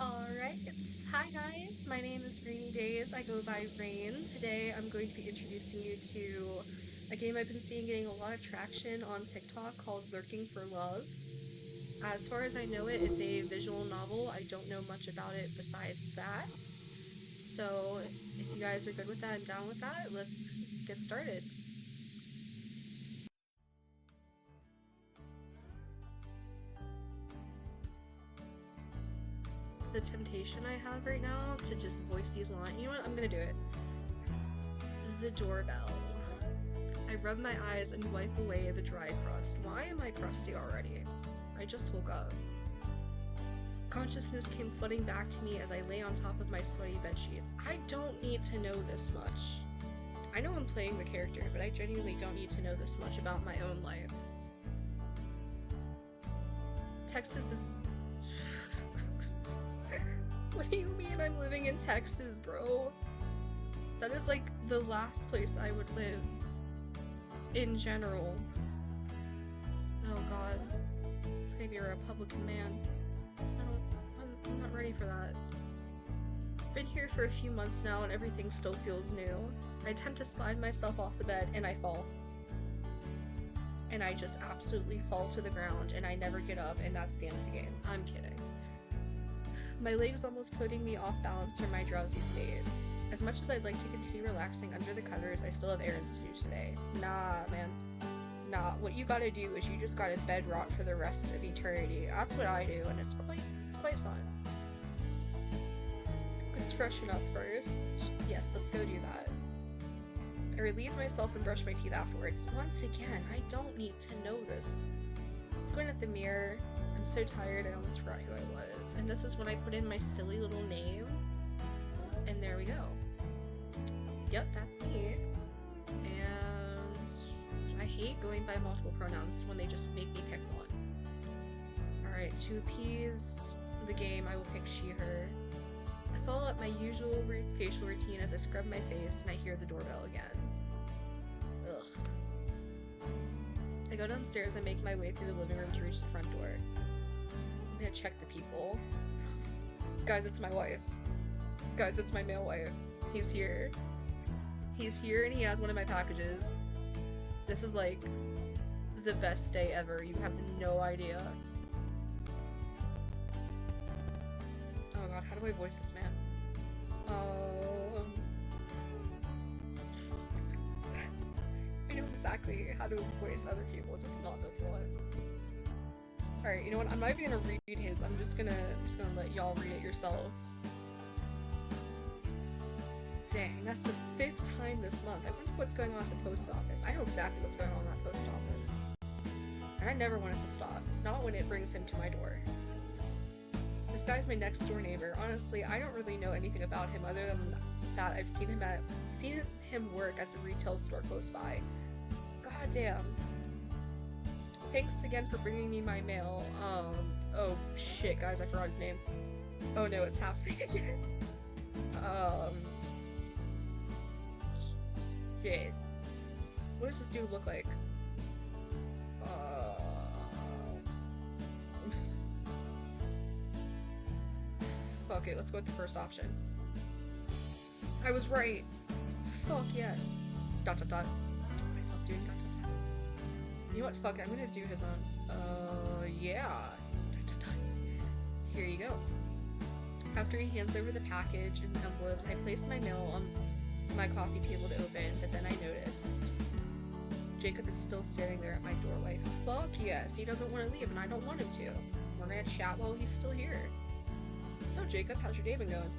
Alright, hi guys, my name is Rainy Days. I go by Rain. Today I'm going to be introducing you to a game I've been seeing getting a lot of traction on TikTok called Lurking for Love. As far as I know it, it's a visual novel. I don't know much about it besides that. So if you guys are good with that and down with that, let's get started. The temptation I have right now to just voice these lines. You know what? I'm gonna do it. The doorbell. I rub my eyes and wipe away the dry crust. Why am I crusty already? I just woke up. Consciousness came flooding back to me as I lay on top of my sweaty bedsheets. I don't need to know this much. I know I'm playing the character, but I genuinely don't need to know this much about my own life. Texas is... What do you mean I'm living in Texas, bro? That is like the last place I would live. In general. Oh god. It's gonna be a Republican man. I'm not ready for that. Been here for a few months now and everything still feels new. I attempt to slide myself off the bed and I fall. And I just absolutely fall to the ground and I never get up and that's the end of the game. I'm kidding. My legs almost putting me off balance from my drowsy state. As much as I'd like to continue relaxing under the covers, I still have errands to do today. Nah, man. Nah, what you gotta do is you just gotta bed rot for the rest of eternity. That's what I do, and it's quite fun. Let's freshen up first. Yes, let's go do that. I relieve myself and brush my teeth afterwards. Once again, I don't need to know this. Squint at the mirror. I'm so tired I almost forgot who I was. And this is when I put in my silly little name. And there we go. Yep, that's me. And I hate going by multiple pronouns when they just make me pick one. Alright, to appease the game, I will pick she, her. I follow up my usual facial routine as I scrub my face and I hear the doorbell again. Ugh. I go downstairs and make my way through the living room to reach the front door. I'm gonna check the people. Guys, it's my wife. Guys, it's my male wife. He's here. He's here and he has one of my packages. This is like the best day ever. You have no idea. Oh god, how do I voice this man? I know exactly how to voice other people, just not this one. Alright, you know what? I'm not even gonna read his. I'm just gonna let y'all read it yourself. Dang, that's the 5th time this month. I wonder what's going on at the post office. I know exactly what's going on in that post office. And I never want it to stop. Not when it brings him to my door. This guy's my next door neighbor. Honestly, I don't really know anything about him other than that I've seen him work at the retail store close by. God damn. Thanks again for bringing me my mail. Oh shit, guys, I forgot his name. Oh no, it's happening again. Shit. What does this dude look like? Fuck it, let's go with the first option. I was right! Fuck yes! Dot dot dot. I love doing dot dot dot. You know what? Fuck it, I'm gonna do his own. Yeah. Dot dot dot. Here you go. After he hands over the package and the envelopes, I place my mail on my coffee table to open, but then I noticed Jacob is still standing there at my doorway. Fuck yes, he doesn't want to leave and I don't want him to. We're gonna chat while he's still here. So Jacob, how's your day been going?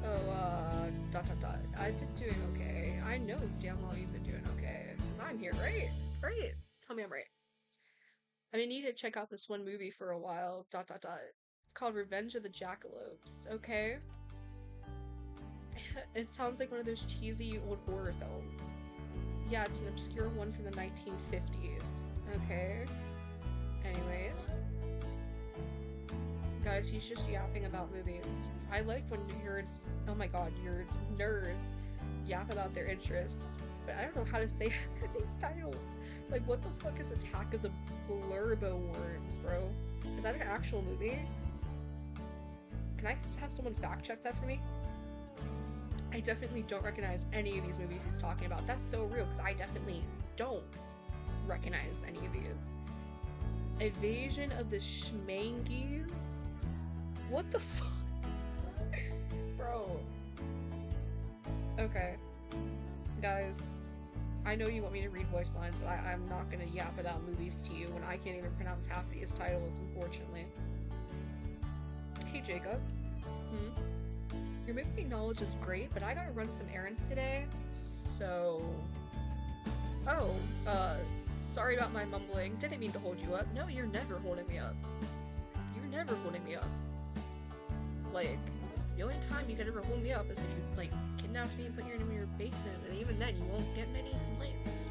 Oh, dot dot dot. I've been doing okay. I know damn well you've been doing okay, because I'm here, right? Right? Tell me I'm right. I've been needing to check out this one movie for a while, dot dot dot. It's called Revenge of the Jackalopes, okay? It sounds like one of those cheesy old horror films. Yeah, it's an obscure one from the 1950s. Okay. Anyways. Guys, he's just yapping about movies. I like when oh my god, nerds yap about their interests. But I don't know how to say these titles. Like, what the fuck is Attack of the Blurbo Worms, bro? Is that an actual movie? Can I have someone fact check that for me? I definitely don't recognize any of these movies he's talking about. That's so real, because I definitely don't recognize any of these. Invasion of the Schmangies? What the fuck? Bro. Okay. Guys, I know you want me to read voice lines, but I'm not gonna yap about movies to you when I can't even pronounce half of these titles, unfortunately. Hey, Jacob. Your movie knowledge is great, but I gotta run some errands today, so... Oh, sorry about my mumbling. Didn't mean to hold you up. No, you're never holding me up. You're never holding me up. Like, the only time you could ever hold me up is if you, like, kidnapped me and put me in your basement, and even then you won't get many complaints.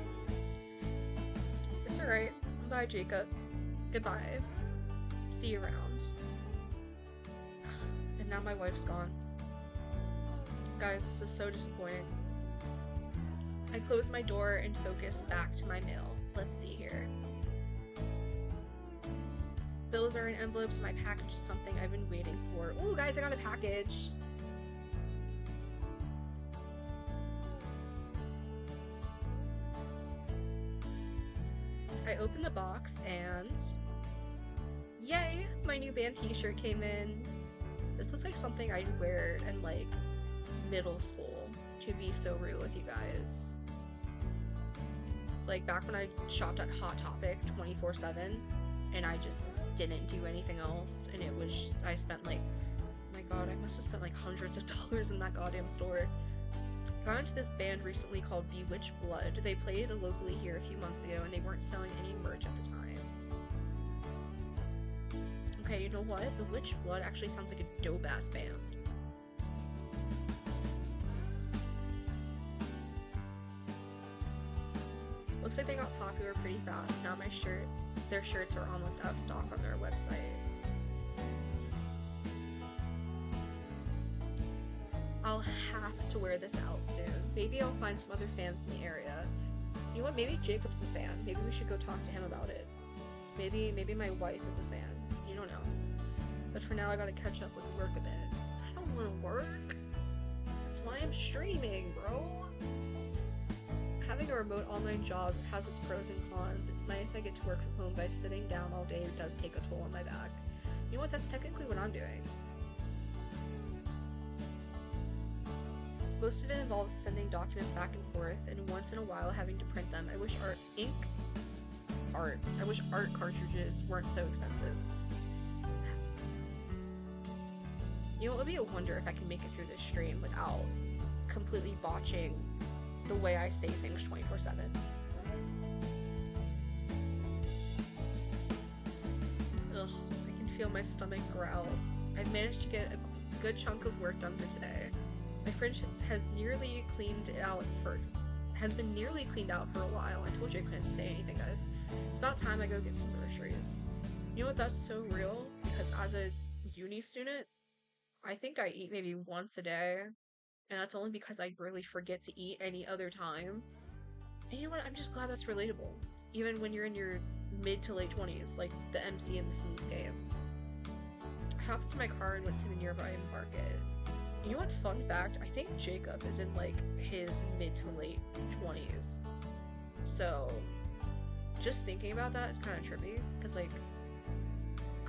It's alright. Bye, Jacob. Goodbye. See you around. And now my wife's gone. Guys, this is so disappointing. I close my door and focus back to my mail. Let's see here. Bills are in envelopes, and my package is something I've been waiting for. Ooh, guys, I got a package! I opened the box and... Yay! My new band t-shirt came in. This looks like something I'd wear in, like, middle school, to be so real with you guys. Like, back when I shopped at Hot Topic 24/7, and I just didn't do anything else, and it was, I spent like, oh my god, I must have spent like hundreds of dollars in that goddamn store. I got into this band recently called Bewitched Blood. They played locally here a few months ago, and they weren't selling any merch at the time. Okay, you know what? Bewitched Blood actually sounds like a dope-ass band. Looks like they got popular pretty fast. Now their shirts are almost out of stock on their websites. I'll have to wear this out soon. Maybe I'll find some other fans in the area. You know what? Maybe Jacob's a fan. Maybe we should go talk to him about it. Maybe my wife is a fan. You don't know. But for now, I gotta catch up with work a bit. I don't want to work. That's why I'm streaming, bro. Having a remote online job has its pros and cons. It's nice I get to work from home, but sitting down all day does take a toll on my back. You know what? That's technically what I'm doing. Most of it involves sending documents back and forth, and once in a while having to print them. I wish art cartridges weren't so expensive. You know, it would be a wonder if I can make it through this stream without completely botching the way I say things 24/7. Ugh, I can feel my stomach growl. I've managed to get a good chunk of work done for today. My fridge has been nearly cleaned out for a while. I told you I couldn't say anything, guys. It's about time I go get some groceries. You know what? That's so real, because as a uni student, I think I eat maybe once a day. And that's only because I really forget to eat any other time. And you know what? I'm just glad that's relatable. Even when you're in your mid to late 20s, like the MC in the Sims game. I hopped into my car and went to the nearby market. You know what? Fun fact, I think Jacob is in like his mid to late 20s. So, just thinking about that is kind of trippy. Because like,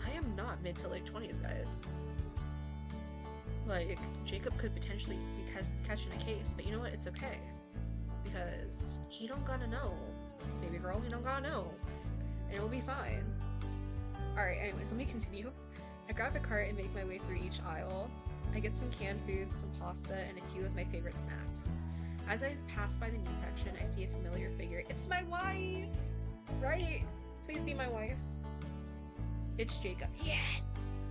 I am not mid to late 20s, guys. Like, Jacob could potentially be catching a case, but you know what? It's okay. Because he don't gotta know. Baby girl, he don't gotta know. And it'll be fine. Alright, anyways, let me continue. I grab a cart and make my way through each aisle. I get some canned food, some pasta, and a few of my favorite snacks. As I pass by the meat section, I see a familiar figure. It's my wife! Right? Please be my wife. It's Jacob. Yes!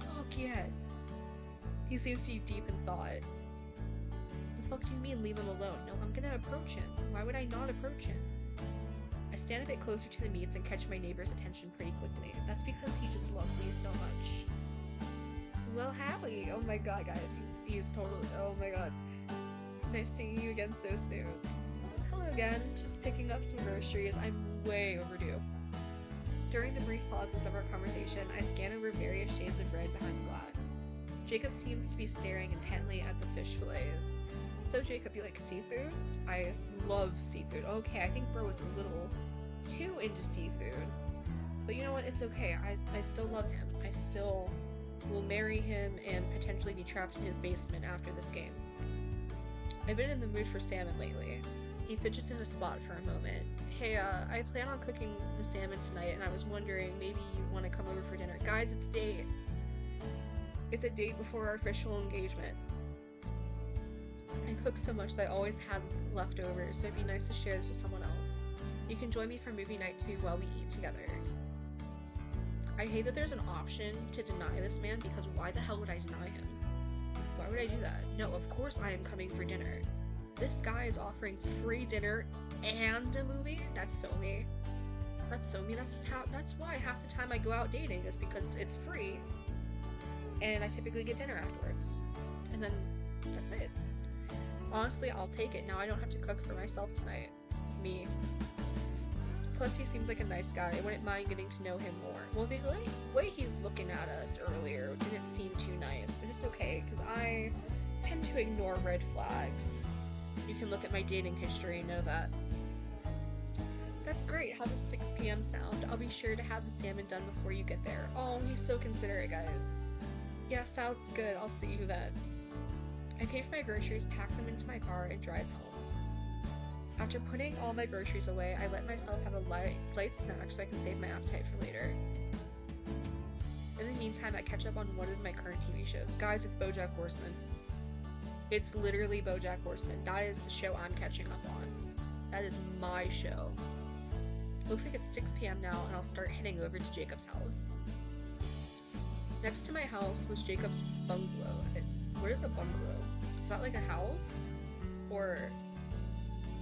Fuck yes! He seems to be deep in thought. The fuck do you mean leave him alone? No, I'm gonna approach him. Why would I not approach him? I stand a bit closer to the meats and catch my neighbor's attention pretty quickly. That's because he just loves me so much. Well, howdy! Oh my god, guys, he's totally- oh my god. Nice seeing you again so soon. Hello again, just picking up some groceries. I'm way overdue. During the brief pauses of our conversation, I scan over various shades of red behind the glass. Jacob seems to be staring intently at the fish fillets. So Jacob, you like seafood? I love seafood. Okay, I think bro was a little too into seafood. But you know what? It's okay. I still love him. I still will marry him and potentially be trapped in his basement after this game. I've been in the mood for salmon lately. He fidgets in a spot for a moment. Hey, I plan on cooking the salmon tonight, and I was wondering maybe you want to come over for dinner. Guys, it's date. It's a date before our official engagement. I cook so much that I always have leftovers, so it'd be nice to share this with someone else. You can join me for movie night too while we eat together. I hate that there's an option to deny this man, because why the hell would I deny him? Why would I do that? No, of course I am coming for dinner. This guy is offering free dinner and a movie? That's so me. That's so me. That's why half the time I go out dating is because it's free. And I typically get dinner afterwards. And then that's it. Honestly, I'll take it. Now I don't have to cook for myself tonight. Me. Plus, he seems like a nice guy. I wouldn't mind getting to know him more. Well, the way he's looking at us earlier didn't seem too nice, but it's okay, because I tend to ignore red flags. You can look at my dating history and know that. That's great. How does 6 p.m. sound? I'll be sure to have the salmon done before you get there. Oh, he's so considerate, guys. Yeah, sounds good. I'll see you then. I pay for my groceries, pack them into my car, and drive home. After putting all my groceries away, I let myself have a light snack so I can save my appetite for later. In the meantime, I catch up on one of my current TV shows. Guys, it's BoJack Horseman. It's literally BoJack Horseman. That is the show I'm catching up on. That is my show. Looks like it's 6 p.m. now, and I'll start heading over to Jacob's house. Next to my house was Jacob's bungalow. What is a bungalow? Is that like a house? Or,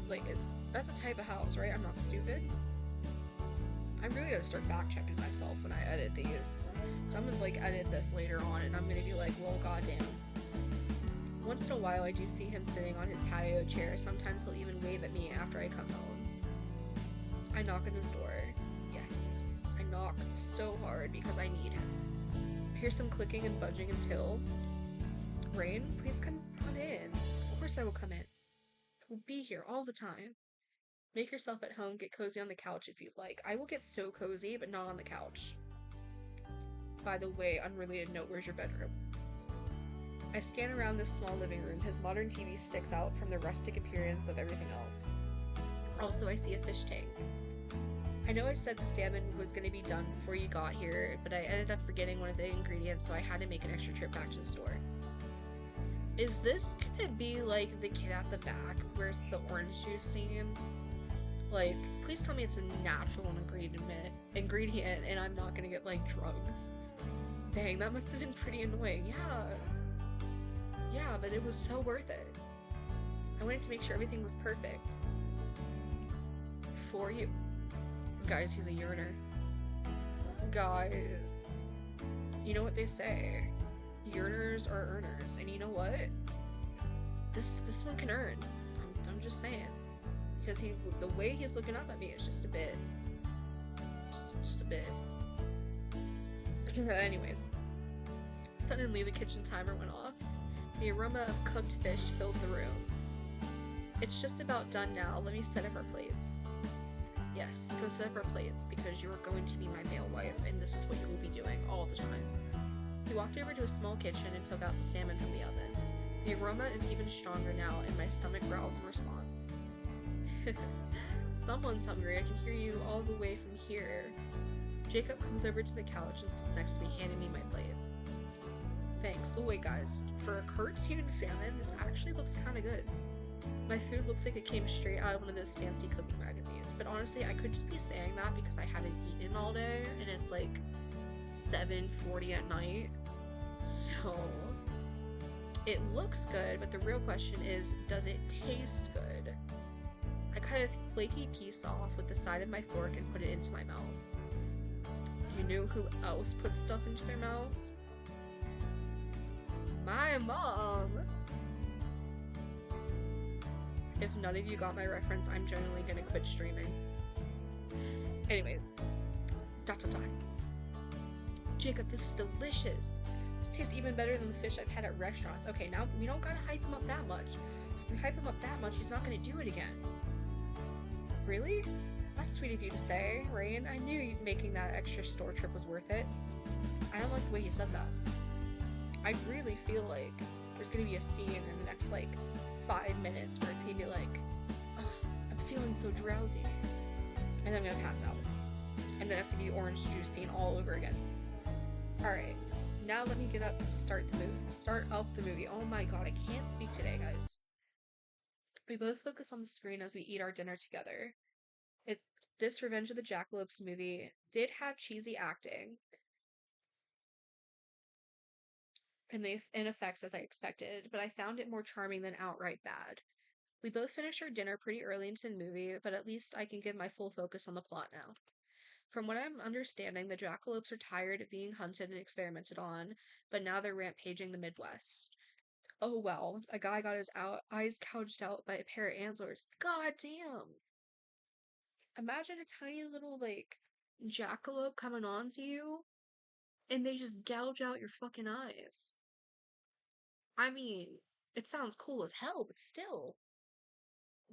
like, that's a type of house, right? I'm not stupid. I'm really gonna start fact-checking myself when I edit these. So I'm gonna, like, edit this later on, and I'm gonna be like, well, goddamn. Once in a while, I do see him sitting on his patio chair. Sometimes he'll even wave at me after I come home. I knock on his door. Yes. I knock so hard because I need him. I hear some clicking and budging until... Rain, please come on in. Of course I will come in. I will be here all the time. Make yourself at home, get cozy on the couch if you'd like. I will get so cozy, but not on the couch. By the way, unrelated note, where's your bedroom? I scan around this small living room. His modern TV sticks out from the rustic appearance of everything else. Also, I see a fish tank. I know I said the salmon was going to be done before you got here, but I ended up forgetting one of the ingredients, so I had to make an extra trip back to the store. Is this gonna be like the kid at the back where's the orange juice scene? Like, please tell me it's a natural ingredient and I'm not gonna get, like, drugs. Dang, that must have been pretty annoying. Yeah, but it was so worth it. I wanted to make sure everything was perfect. For you. Guys, he's a yearner. Guys. You know what they say. Yearners are earners, and you know what? This one can earn. I'm just saying, because the way he's looking up at me is just a bit, just a bit. Anyways, suddenly the kitchen timer went off. The aroma of cooked fish filled the room. It's just about done now. Let me set up our plates. Yes, go set up our plates because you are going to be my male wife, and this is what you will be doing all the time. He walked over to a small kitchen and took out the salmon from the oven. The aroma is even stronger now, and my stomach growls in response. Someone's hungry. I can hear you all the way from here. Jacob comes over to the couch and sits next to me, handing me my plate. Thanks. Oh wait, guys. For a cartoon salmon, this actually looks kind of good. My food looks like it came straight out of one of those fancy cooking magazines, but honestly, I could just be saying that because I haven't eaten all day, and it's like 7:40 at night. So it looks good, but the real question is, does it taste good? I cut a flaky piece off with the side of my fork and put it into my mouth. You know who else puts stuff into their mouths? My mom! If none of you got my reference, I'm generally gonna quit streaming. Anyways, ... Jacob, this is delicious. This tastes even better than the fish I've had at restaurants. Okay, now we don't gotta hype him up that much. If we hype him up that much, he's not gonna do it again. Really? That's sweet of you to say, Rain. I knew making that extra store trip was worth it. I don't like the way you said that. I really feel like there's gonna be a scene in the next, like, 5 minutes where it's gonna be like, ugh, I'm feeling so drowsy. And then I'm gonna pass out. And then it's gonna be the orange juice scene all over again. Alright, now let me get up to start up the movie. Oh my god, I can't speak today, guys. We both focus on the screen as we eat our dinner together. This Revenge of the Jackalopes movie did have cheesy acting and effects as I expected, but I found it more charming than outright bad. We both finished our dinner pretty early into the movie, but at least I can give my full focus on the plot now. From what I'm understanding, the jackalopes are tired of being hunted and experimented on, but now they're rampaging the Midwest. Oh well, a guy got his eyes gouged out by a pair of antlers. God damn! Imagine a tiny little, like, jackalope coming on to you, and they just gouge out your fucking eyes. I mean, it sounds cool as hell, but still.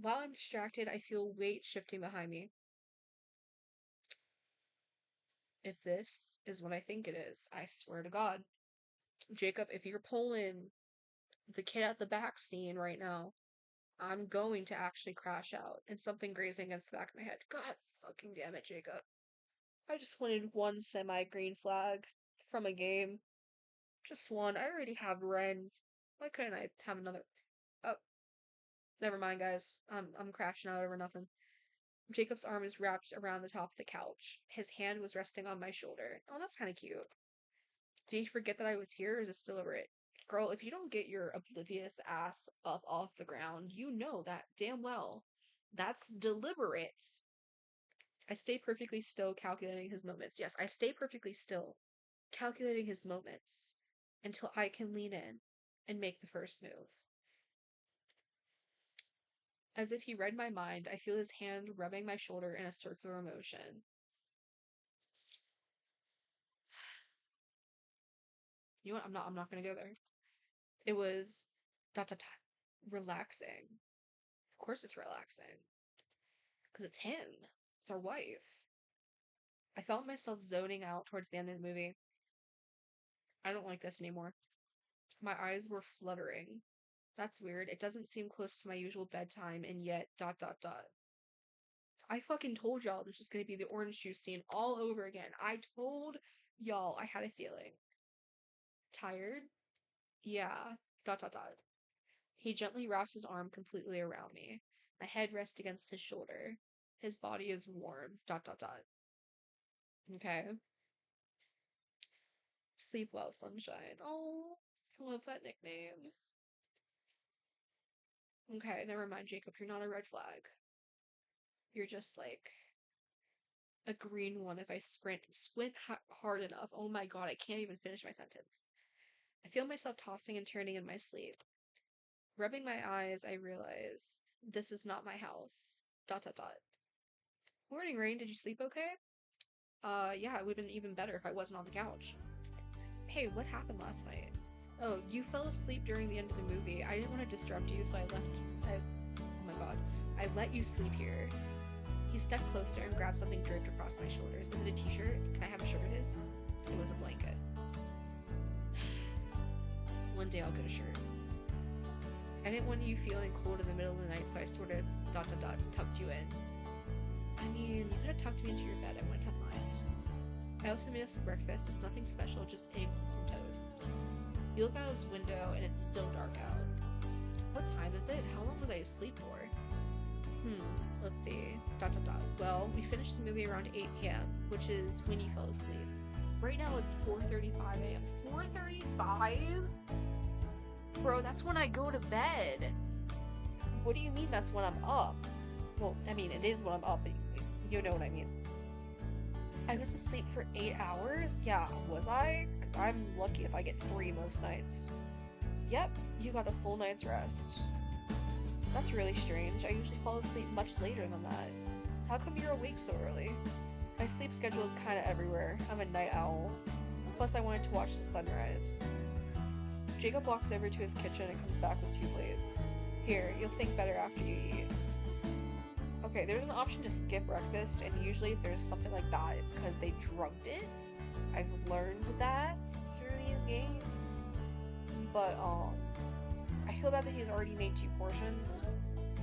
While I'm distracted, I feel weight shifting behind me. If this is what I think it is, I swear to God. Jacob, if you're pulling the kid at the back scene right now, I'm going to actually crash out and something grazing against the back of my head. God fucking damn it, Jacob. I just wanted one semi-green flag from a game. Just one. I already have Ren. Why couldn't I have another? Oh, never mind, guys. I'm crashing out over nothing. Jacob's arm is wrapped around the top of the couch. His hand was resting on my shoulder. Oh, that's kind of cute. Did he forget that I was here, or is it still over it? Girl, if you don't get your oblivious ass up off the ground, you know that damn well. That's deliberate. I stay perfectly still, calculating his moments. Yes, I stay perfectly still, calculating his moments until I can lean in and make the first move. As if he read my mind, I feel his hand rubbing my shoulder in a circular motion. You know what? I'm not gonna go there. It was dot dot dot relaxing. Of course it's relaxing. Because it's him. It's our wife. I felt myself zoning out towards the end of the movie. I don't like this anymore. My eyes were fluttering. That's weird. It doesn't seem close to my usual bedtime, and yet dot dot dot. I fucking told y'all this was gonna be the orange juice scene all over again. I told y'all I had a feeling. Tired? Yeah. Dot dot dot. He gently wraps his arm completely around me. My head rests against his shoulder. His body is warm. Dot dot dot. Okay. Sleep well, sunshine. Oh, I love that nickname. Okay, never mind, Jacob. You're not a red flag. You're just like a green one if I squint hard enough. Oh my god, I can't even finish my sentence. I feel myself tossing and turning in my sleep. Rubbing my eyes, I realize this is not my house. Dot dot dot. Morning, Rain. Did you sleep okay? Yeah, it would've been even better if I wasn't on the couch. Hey, what happened last night? Oh, you fell asleep during the end of the movie. I didn't want to disrupt you, so oh my god. I let you sleep here. He stepped closer and grabbed something draped across my shoulders. Is it a t-shirt? Can I have a shirt of his? It was a blanket. One day I'll get a shirt. I didn't want you feeling cold in the middle of the night, so I sort of dot dot dot tucked you in. I mean, you could have tucked me into your bed. I wouldn't have mind. I also made us some breakfast. It's nothing special, just eggs and some toast. You look out his window and it's still dark out. What time is it? How long was I asleep for? Let's see. Dot dot dot. Well, we finished the movie around 8 p.m., which is when you fell asleep. Right now it's 4:35 a.m. 4:35? Bro, that's when I go to bed. What do you mean that's when I'm up? Well, I mean, it is when I'm up, but you know what I mean. I was asleep for 8 hours? Yeah, was I? Because I'm lucky if I get 3 most nights. Yep, you got a full night's rest. That's really strange. I usually fall asleep much later than that. How come you're awake so early? My sleep schedule is kinda everywhere. I'm a night owl. Plus, I wanted to watch the sunrise. Jacob walks over to his kitchen and comes back with 2 plates. Here, you'll think better after you eat. Okay, there's an option to skip breakfast, and usually if there's something like that, it's because they drugged it. I've learned that through these games. But, I feel bad that he's already made 2 portions.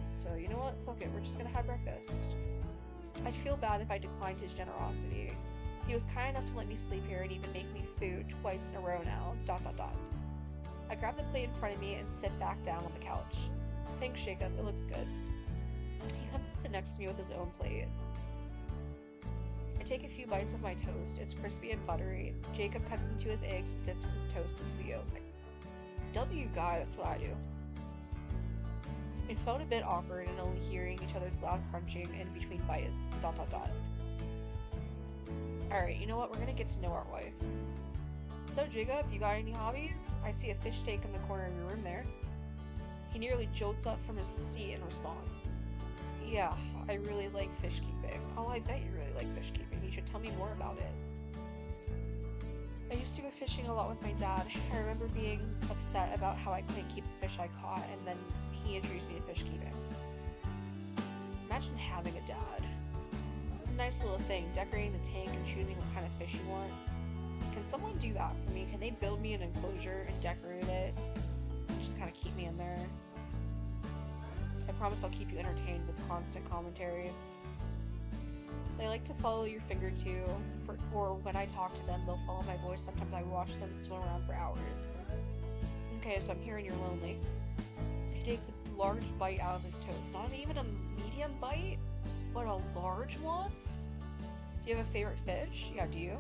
So, you know what? Fuck it, we're just gonna have breakfast. I'd feel bad if I declined his generosity. He was kind enough to let me sleep here and even make me food twice in a row now. ... I grab the plate in front of me and sit back down on the couch. Thanks, Jacob. It looks good. He comes to sit next to me with his own plate. I take a few bites of my toast. It's crispy and buttery. Jacob cuts into his eggs and dips his toast into the yolk. W guy, that's what I do. It felt a bit awkward and only hearing each other's loud crunching in between bites. ... Alright, you know what? We're gonna get to know our wife. So, Jacob, you got any hobbies? I see a fish tank in the corner of your room there. He nearly jolts up from his seat in response. Yeah, I really like fish keeping. Oh, I bet you really like fish keeping. You should tell me more about it. I used to go fishing a lot with my dad. I remember being upset about how I couldn't keep the fish I caught, and then he introduced me to fish keeping. Imagine having a dad. It's a nice little thing, decorating the tank and choosing what kind of fish you want. Can someone do that for me? Can they build me an enclosure and decorate it? Just kind of keep me in there. I promise I'll keep you entertained with constant commentary. They like to follow your finger too, or when I talk to them, they'll follow my voice. Sometimes I watch them swim around for hours. Okay, so I'm hearing you're lonely. He takes a large bite out of his toast. Not even a medium bite, but a large one? Do you have a favorite fish? Yeah, do you?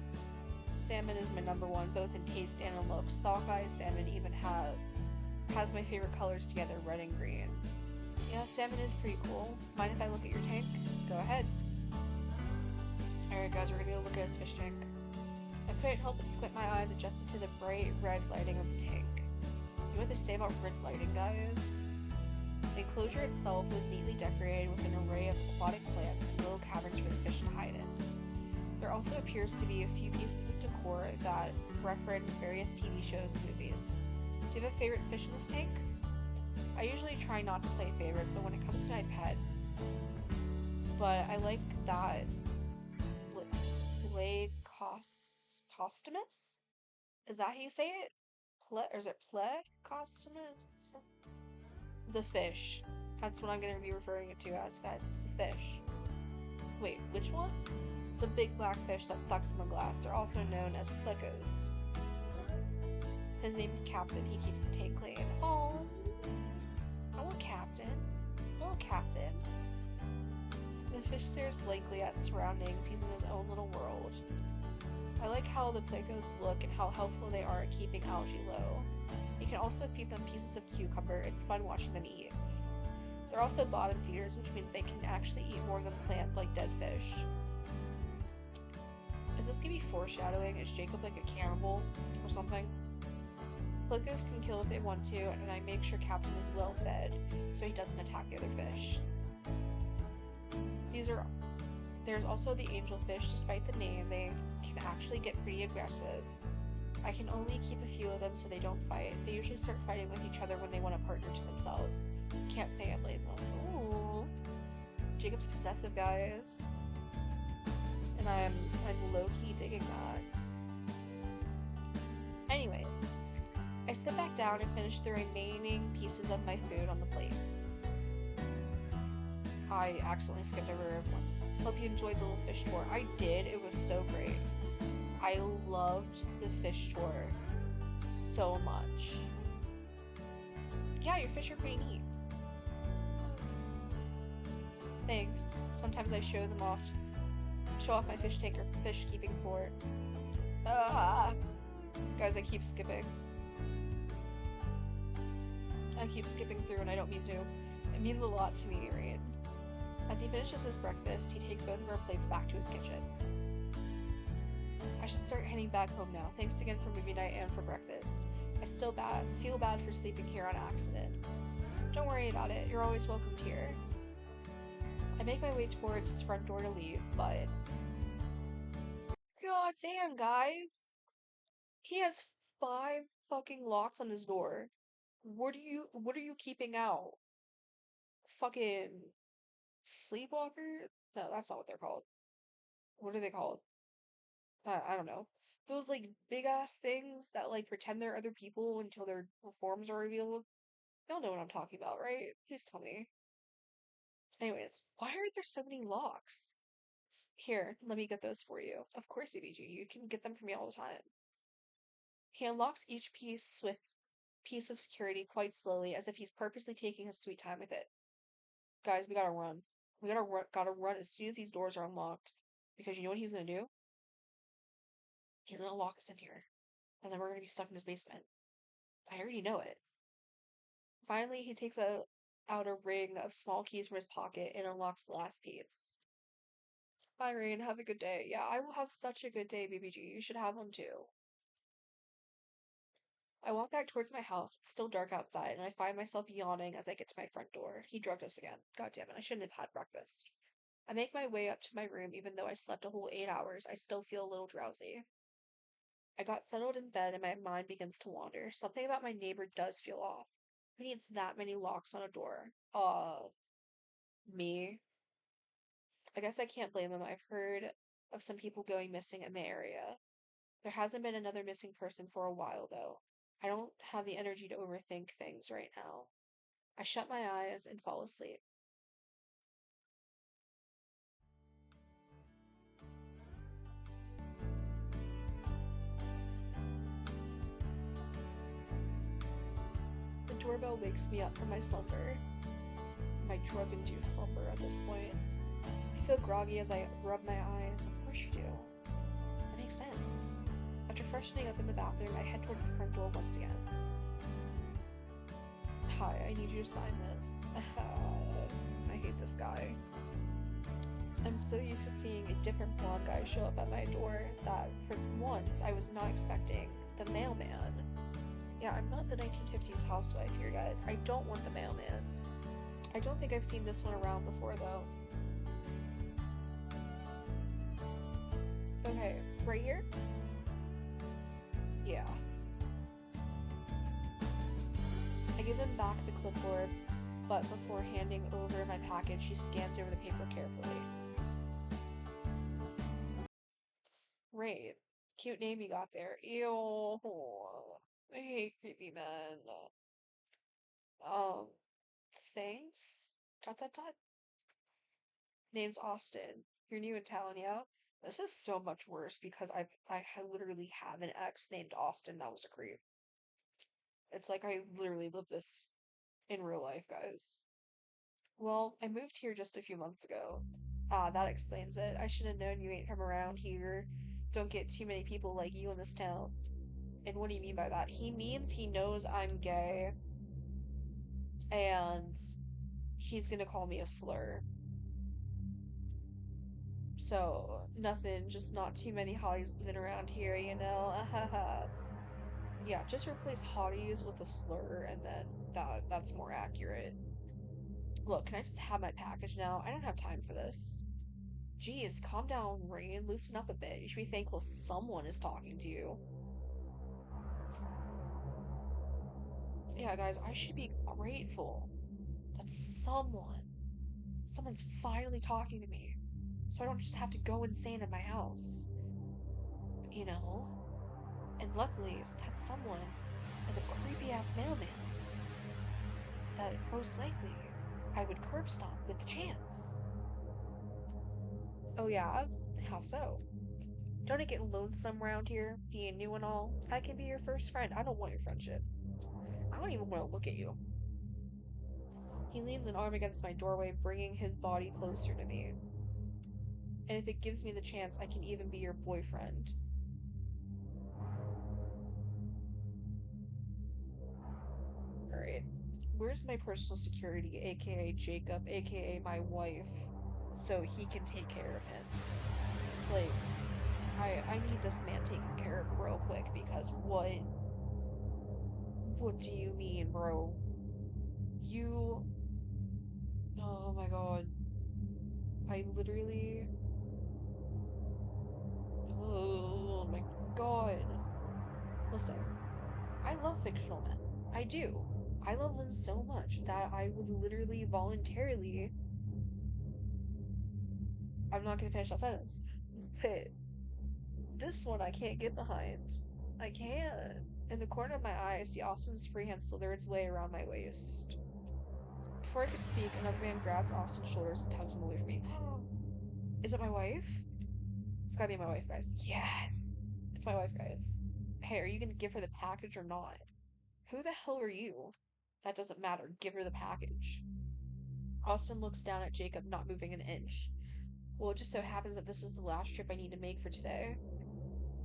Salmon is my number one, both in taste and in look. Sockeye salmon even has my favorite colors together, red and green. Yeah, salmon is pretty cool. Mind if I look at your tank? Go ahead. Alright guys, we're gonna go look at his fish tank. I couldn't help but squint my eyes adjusted to the bright red lighting of the tank. You know what they say about red lighting, guys? The enclosure itself was neatly decorated with an array of aquatic plants and little caverns for the fish to hide in. There also appears to be a few pieces of decor that reference various TV shows and movies. Do you have a favorite fish in this tank? I usually try not to play favorites, but when it comes to my pets, but I like that Plecostomus? Is that how you say it? Or is it Plecostomus? The fish. That's what I'm going to be referring it to as, guys. It's the fish. Wait, which one? The big black fish that sucks in the glass. They're also known as plecos. His name is Captain. He keeps the tank clean. Oh, hello, Captain. Hello, Captain. The fish stares blankly at surroundings. He's in his own little world. I like how the plecos look and how helpful they are at keeping algae low. You can also feed them pieces of cucumber. It's fun watching them eat. They're also bottom feeders, which means they can actually eat more than plants like dead fish. Is this gonna be foreshadowing? Is Jacob like a cannibal or something? Plecos can kill if they want to, and I make sure Captain is well fed so he doesn't attack the other fish. There's also the angelfish. Despite the name, they can actually get pretty aggressive. I can only keep a few of them so they don't fight. They usually start fighting with each other when they want a partner to themselves. Can't say I blame them. Ooh. Jacob's possessive, guys. And I'm low-key digging that. Anyways, I sit back down and finish the remaining pieces of my food on the plate. I accidentally skipped over one. Hope you enjoyed the little fish tour. I did. It was so great. I loved the fish tour so much. Yeah, your fish are pretty neat. Thanks. Sometimes I show off my fish tank or fish keeping fort. Guys, I keep skipping. I keep skipping through and I don't mean to. It means a lot to me, right? As he finishes his breakfast, he takes both of our plates back to his kitchen. I should start heading back home now. Thanks again for movie night and for breakfast. I still feel bad for sleeping here on accident. Don't worry about it. You're always welcomed here. I make my way towards his front door to leave, but... God damn, guys! He has 5 fucking locks on his door. What are you keeping out? Fucking sleepwalker? No, that's not what they're called. What are they called? I don't know. Those like big ass things that like pretend they're other people until their forms are revealed. Y'all know what I'm talking about, right? Please tell me. Anyways, why are there so many locks? Here, let me get those for you. Of course, BBG, you can get them from me all the time. He unlocks each piece of security quite slowly, as if he's purposely taking his sweet time with it. Guys, we gotta run. We gotta run as soon as these doors are unlocked. Because you know what he's gonna do? He's gonna lock us in here. And then we're gonna be stuck in his basement. I already know it. Finally, he takes out a ring of small keys from his pocket and unlocks the last piece. Bye, Rain. Have a good day. Yeah, I will have such a good day, BBG. You should have one too. I walk back towards my house. It's still dark outside, and I find myself yawning as I get to my front door. He drugged us again. God damn it, I shouldn't have had breakfast. I make my way up to my room, even though I slept a whole 8 hours. I still feel a little drowsy. I got settled in bed, and my mind begins to wander. Something about my neighbor does feel off. Who needs that many locks on a door? Me. I guess I can't blame him. I've heard of some people going missing in the area. There hasn't been another missing person for a while, though. I don't have the energy to overthink things right now. I shut my eyes and fall asleep. The doorbell wakes me up from my slumber, my drug induced slumber at this point. I feel groggy as I rub my eyes. Of course you do. That makes sense. After freshening up in the bathroom, I head towards the front door once again. Hi, I need you to sign this. I hate this guy. I'm so used to seeing a different blonde guy show up at my door that, for once, I was not expecting the mailman. Yeah, I'm not the 1950s housewife here, guys. I don't want the mailman. I don't think I've seen this one around before, though. Okay, right here? Yeah. I give him back the clipboard, but before handing over my package, he scans over the paper carefully. Right. Cute name you got there. Ew. I hate creepy men. Um, thanks? Dot dot dot. Name's Austin. You're new in town, yeah? This is so much worse because literally have an ex named Austin that was a creep. It's like I literally live this in real life, guys. Well, I moved here just a few months ago. Ah, that explains it. I should have known you ain't from around here. Don't get too many people like you in this town. And what do you mean by that? He means he knows I'm gay and he's gonna call me a slur. So, nothing, just not too many hotties living around here, you know? Yeah, just replace hotties with a slur and then that's more accurate. Look, can I just have my package now? I don't have time for this. Geez, calm down, Rain. Loosen up a bit. You should be thankful someone is talking to you. Yeah, guys, I should be grateful that someone's finally talking to me, so I don't just have to go insane in my house. You know? And luckily, that someone is a creepy ass mailman that most likely I would curb stomp with the chance. Oh, yeah? How so? Don't it get lonesome around here, being new and all? I can be your first friend. I don't want your friendship. I don't even want to look at you. He leans an arm against my doorway, bringing his body closer to me. And if it gives me the chance, I can even be your boyfriend. Alright. Where's my personal security, aka Jacob, aka my wife, so he can take care of him? Like, I need this man taken care of real quick because what do you mean, bro? You, oh my god. I literally, oh my god. Listen, I love fictional men. I do. I love them so much that I would literally voluntarily. I'm not gonna finish that sentence. But this one I can't get behind. I can't. In the corner of my eye, I see Austin's free hand slither its way around my waist. Before I can speak, another man grabs Austin's shoulders and tugs him away from me. Is it my wife? It's gotta be my wife, guys. Yes! It's my wife, guys. Hey, are you gonna give her the package or not? Who the hell are you? That doesn't matter. Give her the package. Austin looks down at Jacob, not moving an inch. Well, it just so happens that this is the last trip I need to make for today.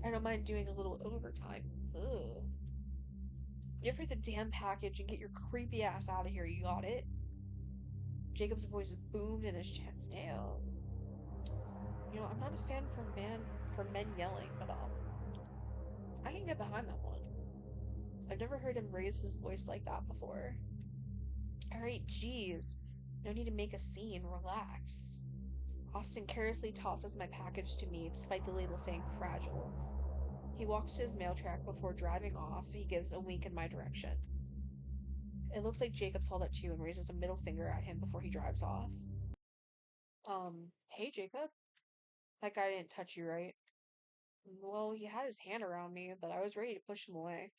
I don't mind doing a little overtime. Ugh. Give her the damn package and get your creepy ass out of here, you got it? Jacob's voice boomed in his chest. Damn. I'm not a fan for men yelling, but I can get behind that one. I've never heard him raise his voice like that before. Alright, geez. No need to make a scene. Relax. Austin carelessly tosses my package to me, despite the label saying fragile. He walks to his mail track before driving off. He gives a wink in my direction. It looks like Jacob saw that too and raises a middle finger at him before he drives off. Hey Jacob? That guy didn't touch you, right? Well, he had his hand around me, but I was ready to push him away.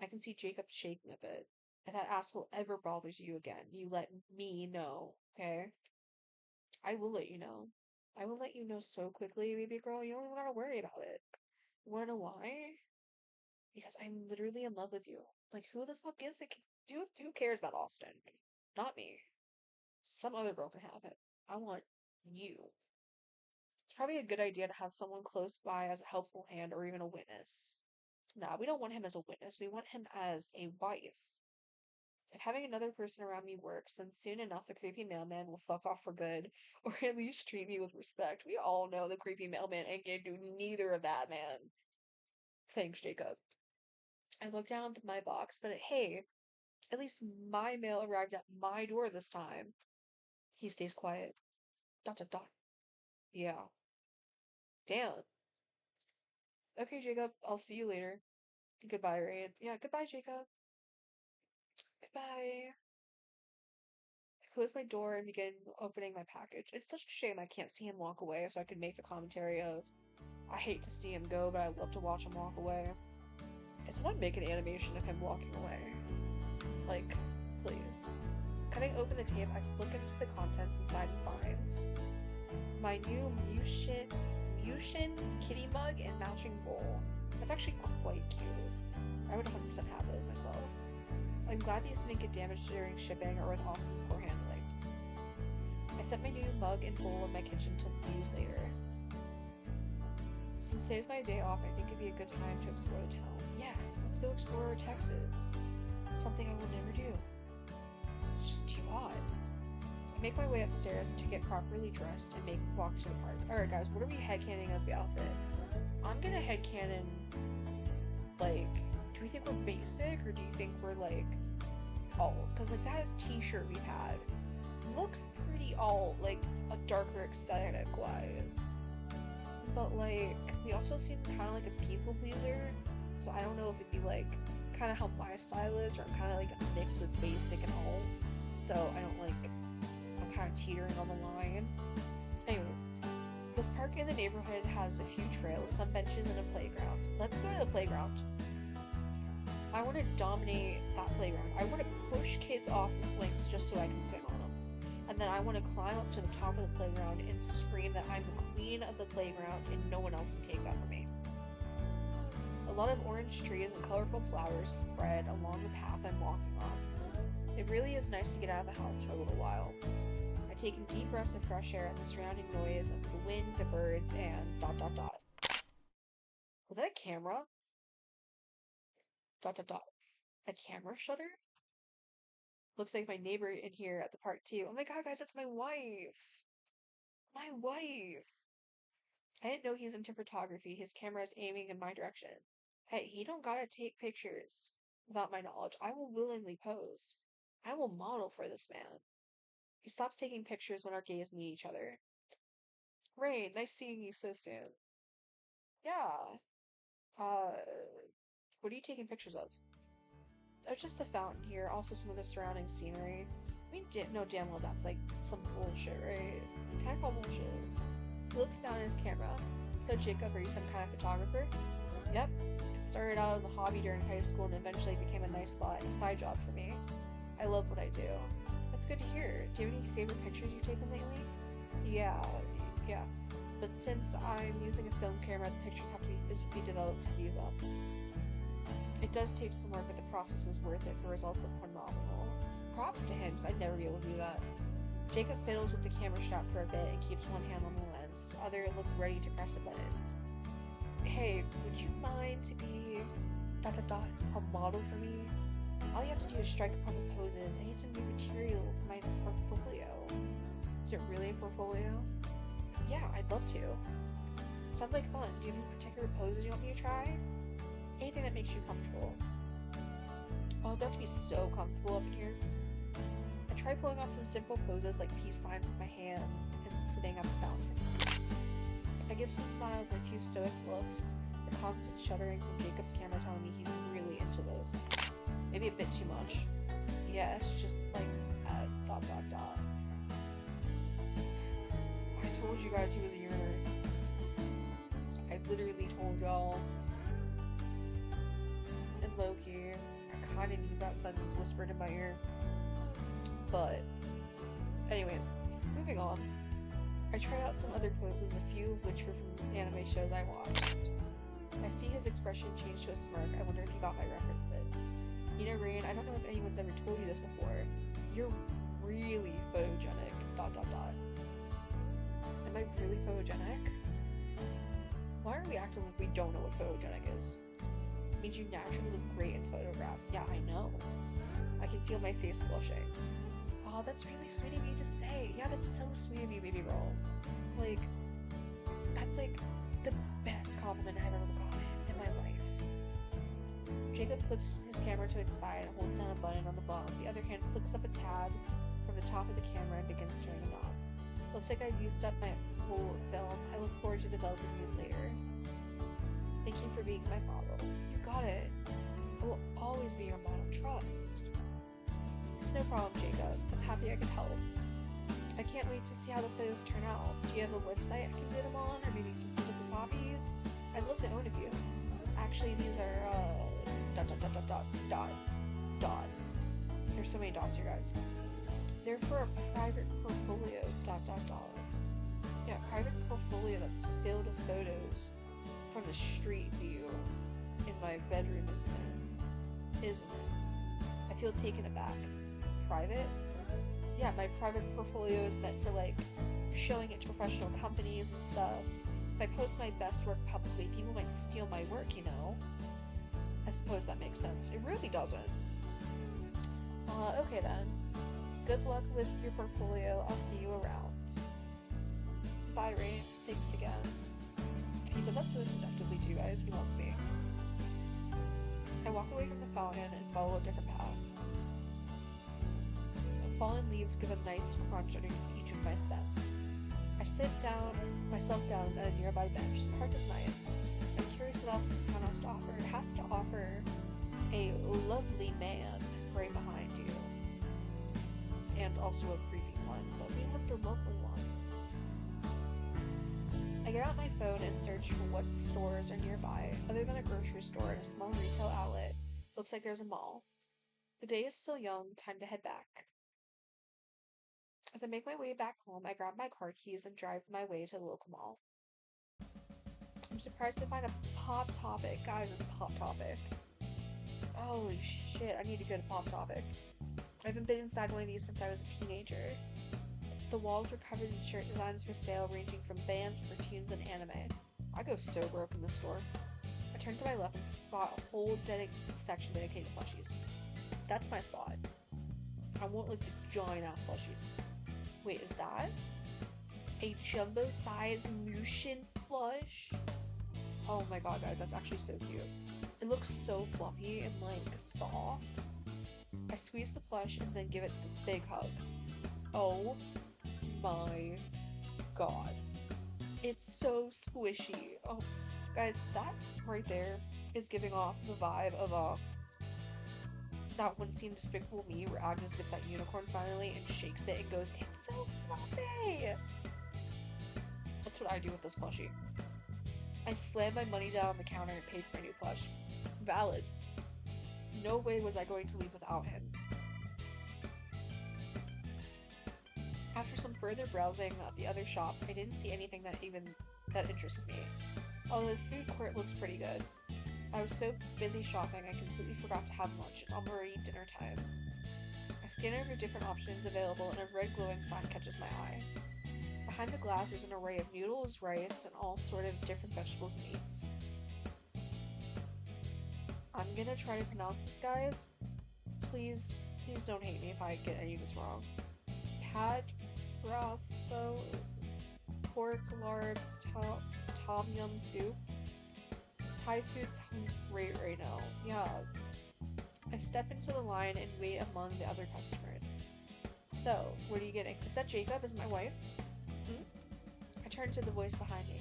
I can see Jacob shaking a bit. If that asshole ever bothers you again, you let me know, okay? I will let you know. I will let you know so quickly, baby girl, you don't even gotta worry about it. You wanna know why? Because I'm literally in love with you. Like, who the fuck gives a who cares about Austin? Not me. Some other girl can have it. I want you. It's probably a good idea to have someone close by as a helpful hand or even a witness. Nah, we don't want him as a witness. We want him as a wife. If having another person around me works, then soon enough the creepy mailman will fuck off for good, or at least treat me with respect. We all know the creepy mailman ain't gonna do neither of that, man. Thanks, Jacob. I look down at my box, but hey, at least my mail arrived at my door this time. He stays quiet. Dot dot dot. Yeah. Damn. Okay, Jacob, I'll see you later. Goodbye, Rain. Yeah, goodbye, Jacob. Goodbye. I close my door and begin opening my package. It's such a shame I can't see him walk away so I could make the commentary of, I hate to see him go, but I love to watch him walk away. Can someone make an animation of him walking away? Like, please. Cutting open the tape, I flick into the contents inside and find my new Mushin kitty mug and matching bowl. That's actually quite cute. I would 100% have those myself. I'm glad these didn't get damaged during shipping or with Austin's poor handling. I set my new mug and bowl in my kitchen to use later. Since today's my day off, I think it'd be a good time to explore the town. Yes, let's go explore Texas. Something I would never do. It's just too odd. I make my way upstairs to get properly dressed and make the walk to the park. Alright guys, what are we headcanon as the outfit? I'm gonna headcanon, like, do we think we're basic or do you think we're like alt? Because like that t-shirt we had looks pretty alt, like a darker aesthetic wise. But like we also seem kind of like a people pleaser, so I don't know if it'd be like kind of how my style is, or I'm kind of like a mix with basic and alt. So I don't like, I'm kind of teetering on the line. Anyways, this park in the neighborhood has a few trails, some benches, and a playground. Let's go to the playground. I want to dominate that playground. I want to push kids off the swings just so I can swing on them. And then I want to climb up to the top of the playground and scream that I'm the queen of the playground and no one else can take that from me. A lot of orange trees and colorful flowers spread along the path I'm walking on. It really is nice to get out of the house for a little while. I take in deep breaths of fresh air and the surrounding noise of the wind, the birds, and dot dot dot. Was that a camera? Dot dot dot. A camera shutter? Looks like my neighbor in here at the park too. Oh my god, guys, that's my wife! My wife! I didn't know he's into photography. His camera is aiming in my direction. Hey, he don't gotta take pictures without my knowledge. I will willingly pose. I will model for this man. He stops taking pictures when our gaze meet each other. Rain, nice seeing you so soon. Yeah. Uh, What are you taking pictures of? Oh, just the fountain here, also some of the surrounding scenery. I mean, know damn well that's like some bullshit, right? Can I call bullshit? He looks down at his camera. So, Jacob, are you some kind of photographer? Yep. It started out as a hobby during high school and eventually became a nice side job for me. I love what I do. That's good to hear. Do you have any favorite pictures you've taken lately? Yeah. But since I'm using a film camera, the pictures have to be physically developed to view them. It does take some work, but the process is worth it. The results are phenomenal. Props to him, because I'd never be able to do that. Jacob fiddles with the camera strap for a bit and keeps one hand on the lens, his other look ready to press a button. Hey, would you mind to be ... a model for me? All you have to do is strike a couple poses. I need some new material for my portfolio. Is it really a portfolio? Yeah, I'd love to. Sounds like fun. Do you have any particular poses you want me to try? Anything that makes you comfortable. Oh, I'm about to be so comfortable up in here. I try pulling off some simple poses like peace signs with my hands and sitting at the fountain. I give some smiles and a few stoic looks, the constant shuddering from Jacob's camera telling me he's really into this. Maybe a bit too much. Yeah, it's just like, ... I told you guys he was a yearner. I literally told y'all. And Loki, I kinda knew that sentence whispered in my ear. But, anyways, moving on. I tried out some other poses, a few of which were from anime shows I watched. I see his expression change to a smirk. I wonder if he got my references. You know, Rain, I don't know if anyone's ever told you this before. You're really photogenic, ... Am I really photogenic? Why are we acting like we don't know what photogenic is? It means you naturally look great in photographs. Yeah, I know. I can feel my face flushing. Oh, that's really sweet of you to say. Yeah, that's so sweet of you, baby girl. Like, that's like the best compliment I've ever gotten in my life. Jacob flips his camera to its side and holds down a button on the bottom. The other hand flicks up a tab from the top of the camera and begins turning it on. Looks like I've used up my whole film. I look forward to developing these later. Thank you for being my model. You got it. I will always be your model. Trust. It's no problem, Jacob. I'm happy I could help. I can't wait to see how the photos turn out. Do you have a website I can view them on, or maybe some physical copies? I'd love to own a few. Actually, these are, There's so many dots here, guys. They're for a private portfolio, ... Yeah, private portfolio that's filled with photos from the street view in my bedroom, isn't it? Isn't it? I feel taken aback. Private? Yeah, my private portfolio is meant for, like, showing it to professional companies and stuff. If I post my best work publicly, people might steal my work, you know? I suppose that makes sense. It really doesn't. Okay then. Good luck with your portfolio. I'll see you around. Bye, Ray. Thanks again. He said that so seductively too, guys. He wants me. I walk away from the fountain and follow a different path. Fallen leaves give a nice crunch underneath each of my steps. I sit myself down at a nearby bench. This park is nice. I'm curious what else this town has to offer. It has to offer a lovely man right behind you. And also a creepy one, but we want the lovely one. I get out my phone and search for what stores are nearby. Other than a grocery store and a small retail outlet, looks like there's a mall. The day is still young, time to head back. As I make my way back home, I grab my car keys and drive my way to the local mall. I'm surprised to find a Pop Topic. Guys, it's Pop Topic. Holy shit, I need to go to Pop Topic. I haven't been inside one of these since I was a teenager. The walls were covered in shirt designs for sale ranging from bands, cartoons, and anime. I go so broke in this store. I turn to my left and spot a whole section dedicated to plushies. That's my spot. I want like the giant ass plushies. Wait, is that a jumbo size Mushin plush? Oh my god, guys, that's actually so cute. It looks so fluffy and like soft. I squeeze the plush and then give it the big hug. Oh my god. It's so squishy. Oh, guys, that right there is giving off the vibe of that one scene in Despicable Me where Agnes gets that unicorn finally and shakes it and goes, "It's so fluffy!" That's what I do with this plushie. I slammed my money down on the counter and paid for my new plush. Valid. No way was I going to leave without him. After some further browsing at the other shops, I didn't see anything that interests me. Although the food court looks pretty good. I was so busy shopping I completely forgot to have lunch. It's already dinner time. I scan over different options available and a red glowing sign catches my eye. Behind the glass there's an array of noodles, rice, and all sort of different vegetables and meats. I'm gonna try to pronounce this, guys. Please don't hate me if I get any of this wrong. Pad Brotho pork lard tom yum soup. Thai food sounds great right now. Yeah. I step into the line and wait among the other customers. So, what are you getting? Is that Jacob? Is my wife? I turn to the voice behind me.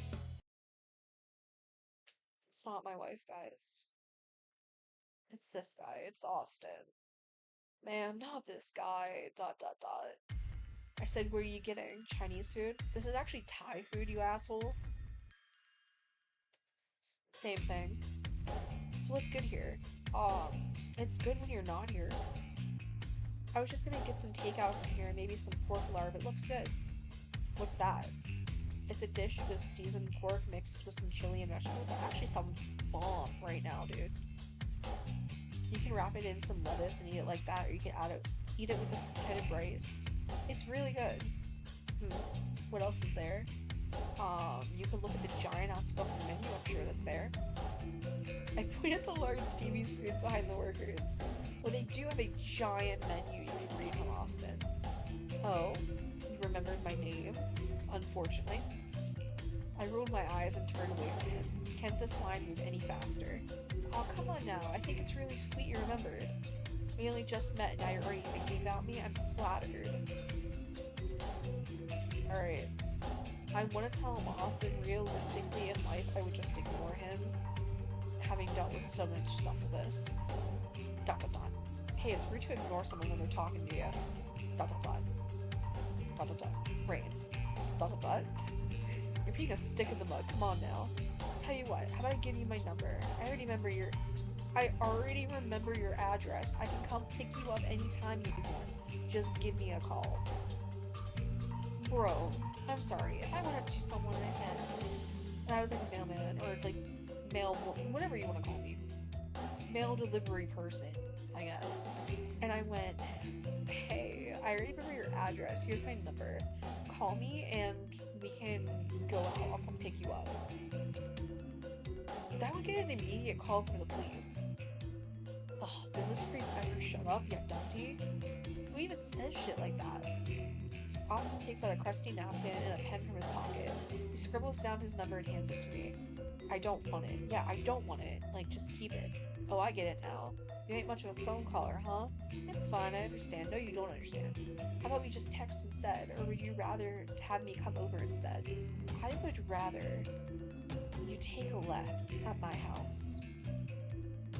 It's not my wife, guys. It's this guy. It's Austin. Man, not this guy. ... I said, what are you getting? Chinese food? This is actually Thai food, you asshole. Same thing. So what's good here? It's good when you're not here. I was just gonna get some takeout from here, maybe some pork lard. It looks good. What's that? It's a dish with seasoned pork mixed with some chili and vegetables. That actually sounds bomb right now, dude. You can wrap it in some lettuce and eat it like that, or you can eat it with a head of rice. It's really good. What else is there? You can look at the giant ass fucking menu, I'm sure that's there. I point at the large TV screens behind the workers. Well, they do have a giant menu you can read from Austin. Oh, you remembered my name? Unfortunately. I rolled my eyes and turned away from him. Can't this line move any faster? Oh, come on now. I think it's really sweet you remembered. We only just met and now you're already thinking about me? I'm flattered. Alright. I want to tell him off, but realistically in life I would just ignore him, having dealt with so much stuff with this. ... Hey, it's rude to ignore someone when they're talking to you. ... Rain. ... You're being a stick in the mud. Come on now. Tell you what, how about I give you my number? I already remember your address. I can come pick you up anytime you want. Just give me a call. Bro, I'm sorry. If I went up to someone and I said, and I was like a mailman, or like mail, whatever you want to call me, mail delivery person, I guess, and I went, hey, I already remember your address. Here's my number. Call me and we can go out. I'll come pick you up. That would get an immediate call from the police. Ugh, does this creep ever shut up? Yeah, does he? Who even says shit like that? Austin takes out a crusty napkin and a pen from his pocket. He scribbles down his number and hands it to me. I don't want it. Yeah, I don't want it. Like, just keep it. Oh, I get it now. You ain't much of a phone caller, huh? It's fine, I understand. No, you don't understand. How about we just text instead? Or would you rather have me come over instead? I would rather you take a left at my house.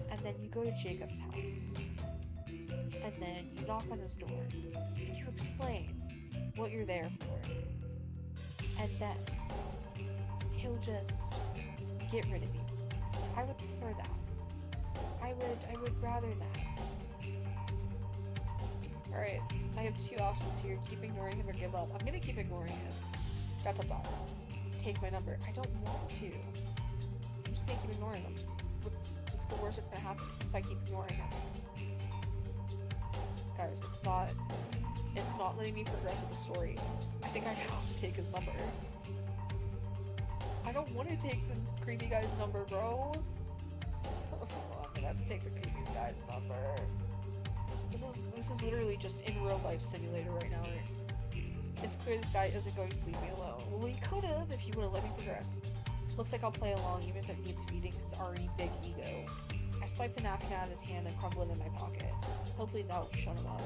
And then you go to Jacob's house. And then you knock on his door. And you explain what you're there for. And then he'll just get rid of you. I would prefer that. I would rather that. Alright, I have two options here. Keep ignoring him or give up. I'm gonna keep ignoring him. ... Take my number. I don't want to. I'm just gonna keep ignoring him. What's the worst that's gonna happen if I keep ignoring him? Guys, it's not letting me progress with the story. I think I have to take his number. I don't want to take the creepy guy's number, bro. I'm gonna have to take the creepy guy's number. This is literally just in real life simulator right now. It's clear this guy isn't going to leave me alone. Well, he could have if he would have let me progress. Looks like I'll play along even if it means feeding his already big ego. I swipe the napkin out of his hand and crumble it in my pocket. Hopefully that'll shut him up.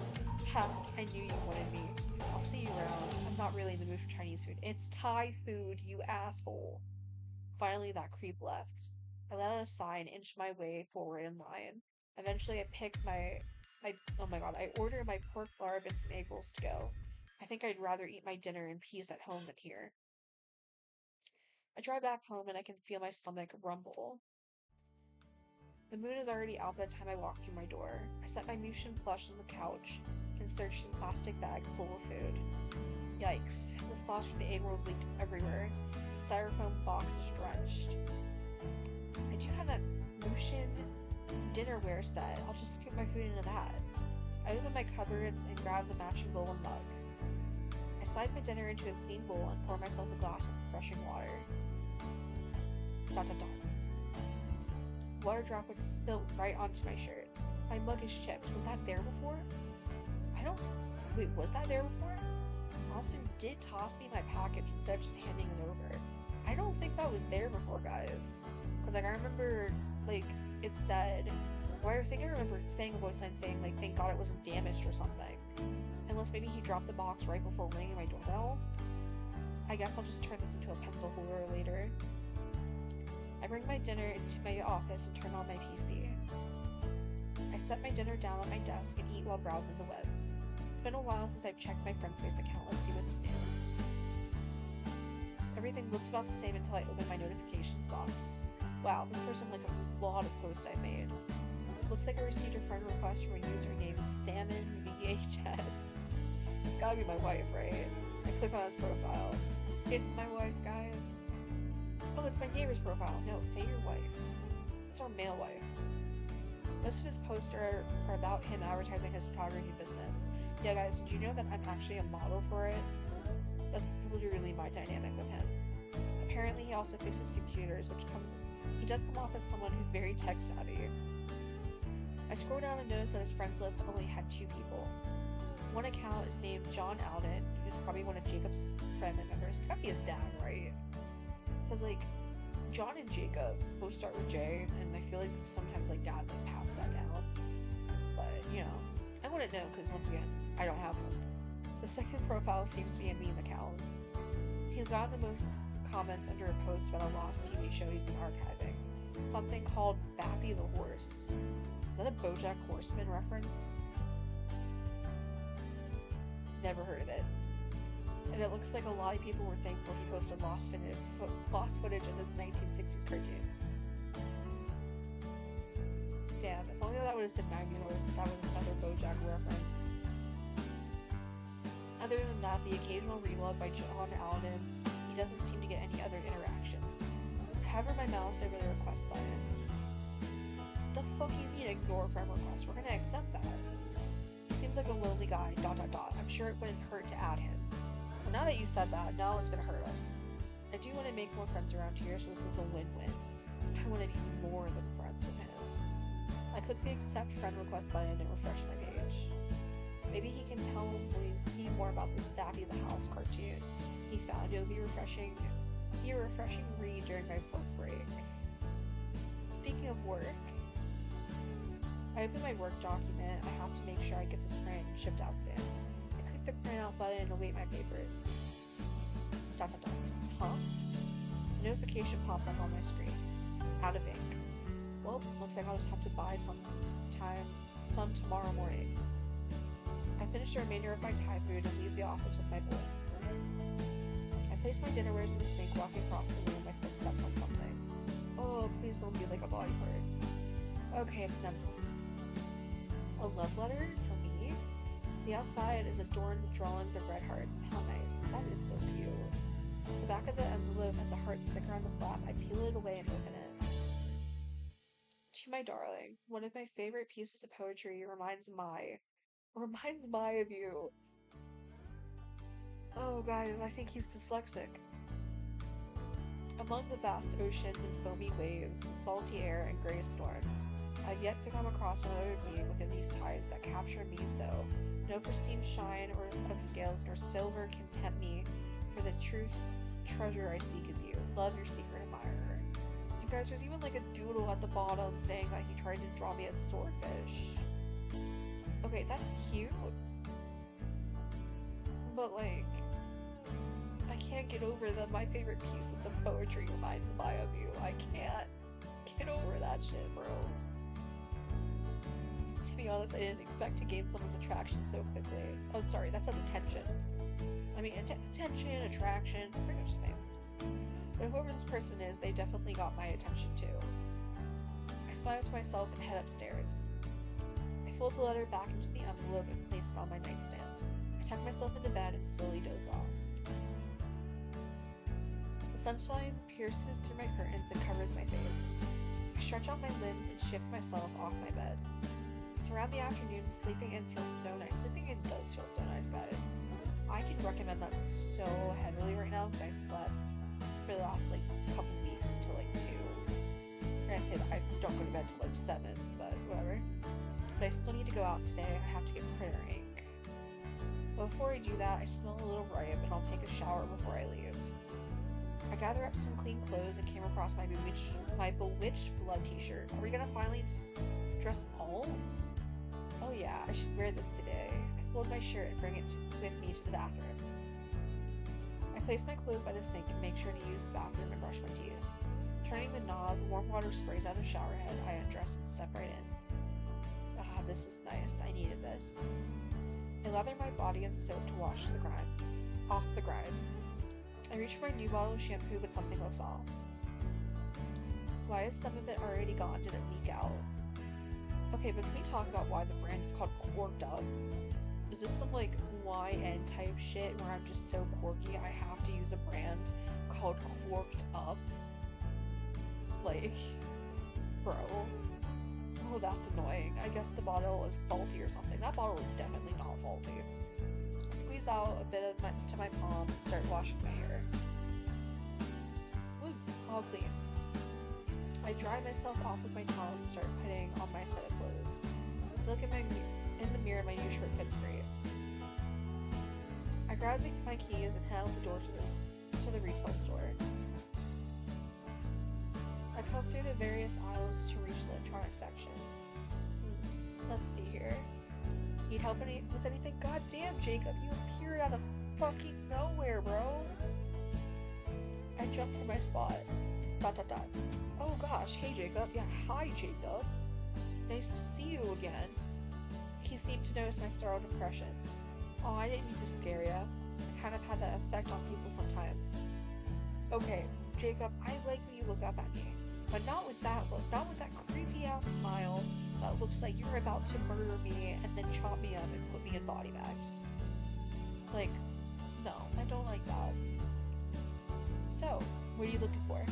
Ha, I knew you wanted me. I'll see you around. I'm not really in the mood for Chinese food. It's Thai food, you asshole. Finally, that creep left. I let out a sigh and inched my way forward in line. Eventually, oh my god, I ordered my pork barb and some egg rolls to go. I think I'd rather eat my dinner in peace at home than here. I drive back home and I can feel my stomach rumble. The moon is already out by the time I walk through my door. I set my Mushin plush on the couch and search the plastic bag full of food. Yikes, the sauce from the egg rolls leaked everywhere. The styrofoam box is drenched. I do have that Mushin dinnerware set. I'll just scoop my food into that. I open my cupboards and grab the matching bowl and mug. I slide my dinner into a clean bowl and pour myself a glass of refreshing water. Dot dot dot. Water droplets spilled right onto my shirt. My mug is chipped. Was that there before? Wait, was that there before? Austin did toss me my package instead of just handing it over. I don't think that was there before, guys. Because, like, I remember, like, it said, or I think I remember saying a voice sign saying, like, thank God it wasn't damaged or something. Unless maybe he dropped the box right before ringing my doorbell. I guess I'll just turn this into a pencil holder later. I bring my dinner into my office and turn on my PC. I set my dinner down on my desk and eat while browsing the web. It's been a while since I've checked my Friendspace account. Let's see what's new. Everything looks about the same until I open my notifications box. Wow, this person liked a lot of posts I made. Looks like I received a friend request from a user named Salmon VHS. It's gotta be my wife, right? I click on his profile. It's my wife, guys. Oh, it's my neighbor's profile. No, say your wife. It's our male wife. Most of his posts are about him advertising his photography business. Yeah, guys, did you know that I'm actually a model for it? That's literally my dynamic with him. Apparently, he also fixes computers, he does come off as someone who's very tech savvy. I scroll down and notice that his friends list only had 2 people. One account is named John Alden, who's probably one of Jacob's family members. It's gotta be his dad, right? Because, like, John and Jacob both start with J, and I feel like sometimes, like, dads, like, pass that down. But, you know, I wouldn't know, because, once again, I don't have one. The second profile seems to be a meme account. He's gotten the most comments under a post about a lost TV show he's been archiving. Something called Bappy the Horse. Is that a BoJack Horseman reference? Never heard of it. And it looks like a lot of people were thankful he posted lost footage of his 1960s cartoons. Damn, if only that would have said 90s, I would have said that was another BoJack reference. Other than that, the occasional relog by John Alden, he doesn't seem to get any other interactions. I hover my mouse over the request button. The fuck you mean ignore friend request? We're gonna accept that. He seems like a lonely guy, ... I'm sure it wouldn't hurt to add him. Well, now that you said that, now it's gonna hurt us. I do want to make more friends around here, so this is a win-win. I want to be more than friends with him. I click the accept friend request button and refresh my page. Maybe he can tell me more about this Bappy the House cartoon he found. It would be a refreshing read during my work break. Speaking of work, I open my work document. I have to make sure I get this print shipped out soon. I click the print out button and await my papers. ... Huh? A notification pops up on my screen. Out of ink. Well, looks like I'll just have to buy some tomorrow morning. I finish the remainder of my Thai food and leave the office with my bowl. I place my dinnerwares in the sink, walking across the room, my footsteps on something. Oh, please don't be like a body part. Okay, it's an envelope. A love letter for me? The outside is adorned with drawings of red hearts. How nice. That is so cute. The back of the envelope has a heart sticker on the flap. I peel it away and open it. To my darling, one of my favorite pieces of poetry reminds Mai of you. Oh, guys, I think he's dyslexic. Among the vast oceans and foamy waves, salty air and gray storms, I've yet to come across another being within these tides that capture me so. No pristine shine or of scales nor silver can tempt me, for the truth's treasure I seek is you. Love, your secret admirer. You guys, there's even like a doodle at the bottom saying that he tried to draw me a swordfish. Okay, that's cute. But like, I can't get over that my favorite pieces of poetry remind me of you. I Get over that shit, bro. To be honest, I didn't expect to gain someone's attraction so quickly. Oh, sorry, that says attention. I mean, attention, attraction, it's pretty much the same. But whoever this person is, they definitely got my attention too. I smile to myself and head upstairs. I fold the letter back into the envelope and place it on my nightstand. I tuck myself into bed and slowly doze off. The sunshine pierces through my curtains and covers my face. I stretch out my limbs and shift myself off my bed. It's around the afternoon, sleeping in feels so nice. Sleeping in does feel so nice, guys. I can recommend that so heavily right now because I slept for the last couple weeks until 2. Granted, I don't go to bed till 7, but whatever. But I still need to go out today. I have to get printer ink. But before I do that, I smell a little ripe and I'll take a shower before I leave. I gather up some clean clothes and came across my Bewitched Blood t-shirt. Are we gonna finally dress all? Oh yeah, I should wear this today. I fold my shirt and bring it with me to the bathroom. I place my clothes by the sink and make sure to use the bathroom and brush my teeth. Turning the knob, warm water sprays out of the shower head. I undress and step right in. Ah, this is nice. I needed this. I lather my body in soap to wash the grime off the grime. I reach for my new bottle of shampoo, but something looks off. Why is some of it already gone? Did it leak out? Okay, but can we talk about why the brand is called Corked Up? Is this some YN type shit where I'm just so quirky I have to use a brand called Corked Up? Bro. Oh, that's annoying. I guess the bottle is faulty or something. That bottle is definitely not faulty. I squeeze out a bit to my palm and start washing my hair. Woo, all clean. I dry myself off with my towel and start putting on my set of clothes. I look in the mirror and my new shirt fits great. I grab my keys and head out the door to the retail store. I come through the various aisles to reach the electronics section. Let's see here. Need help with anything? God damn, Jacob, you appeared out of fucking nowhere, bro. I jump from my spot. ... Oh gosh, hey Jacob. Yeah, hi Jacob. Nice to see you again. He seemed to notice my startled impression. Oh, I didn't mean to scare ya. I kind of had that effect on people sometimes. Okay, Jacob, I like when you look up at me. But not with that look, not with that creepy ass smile that looks like you're about to murder me and then chop me up and put me in body bags. No, I don't like that. So, what are you looking for?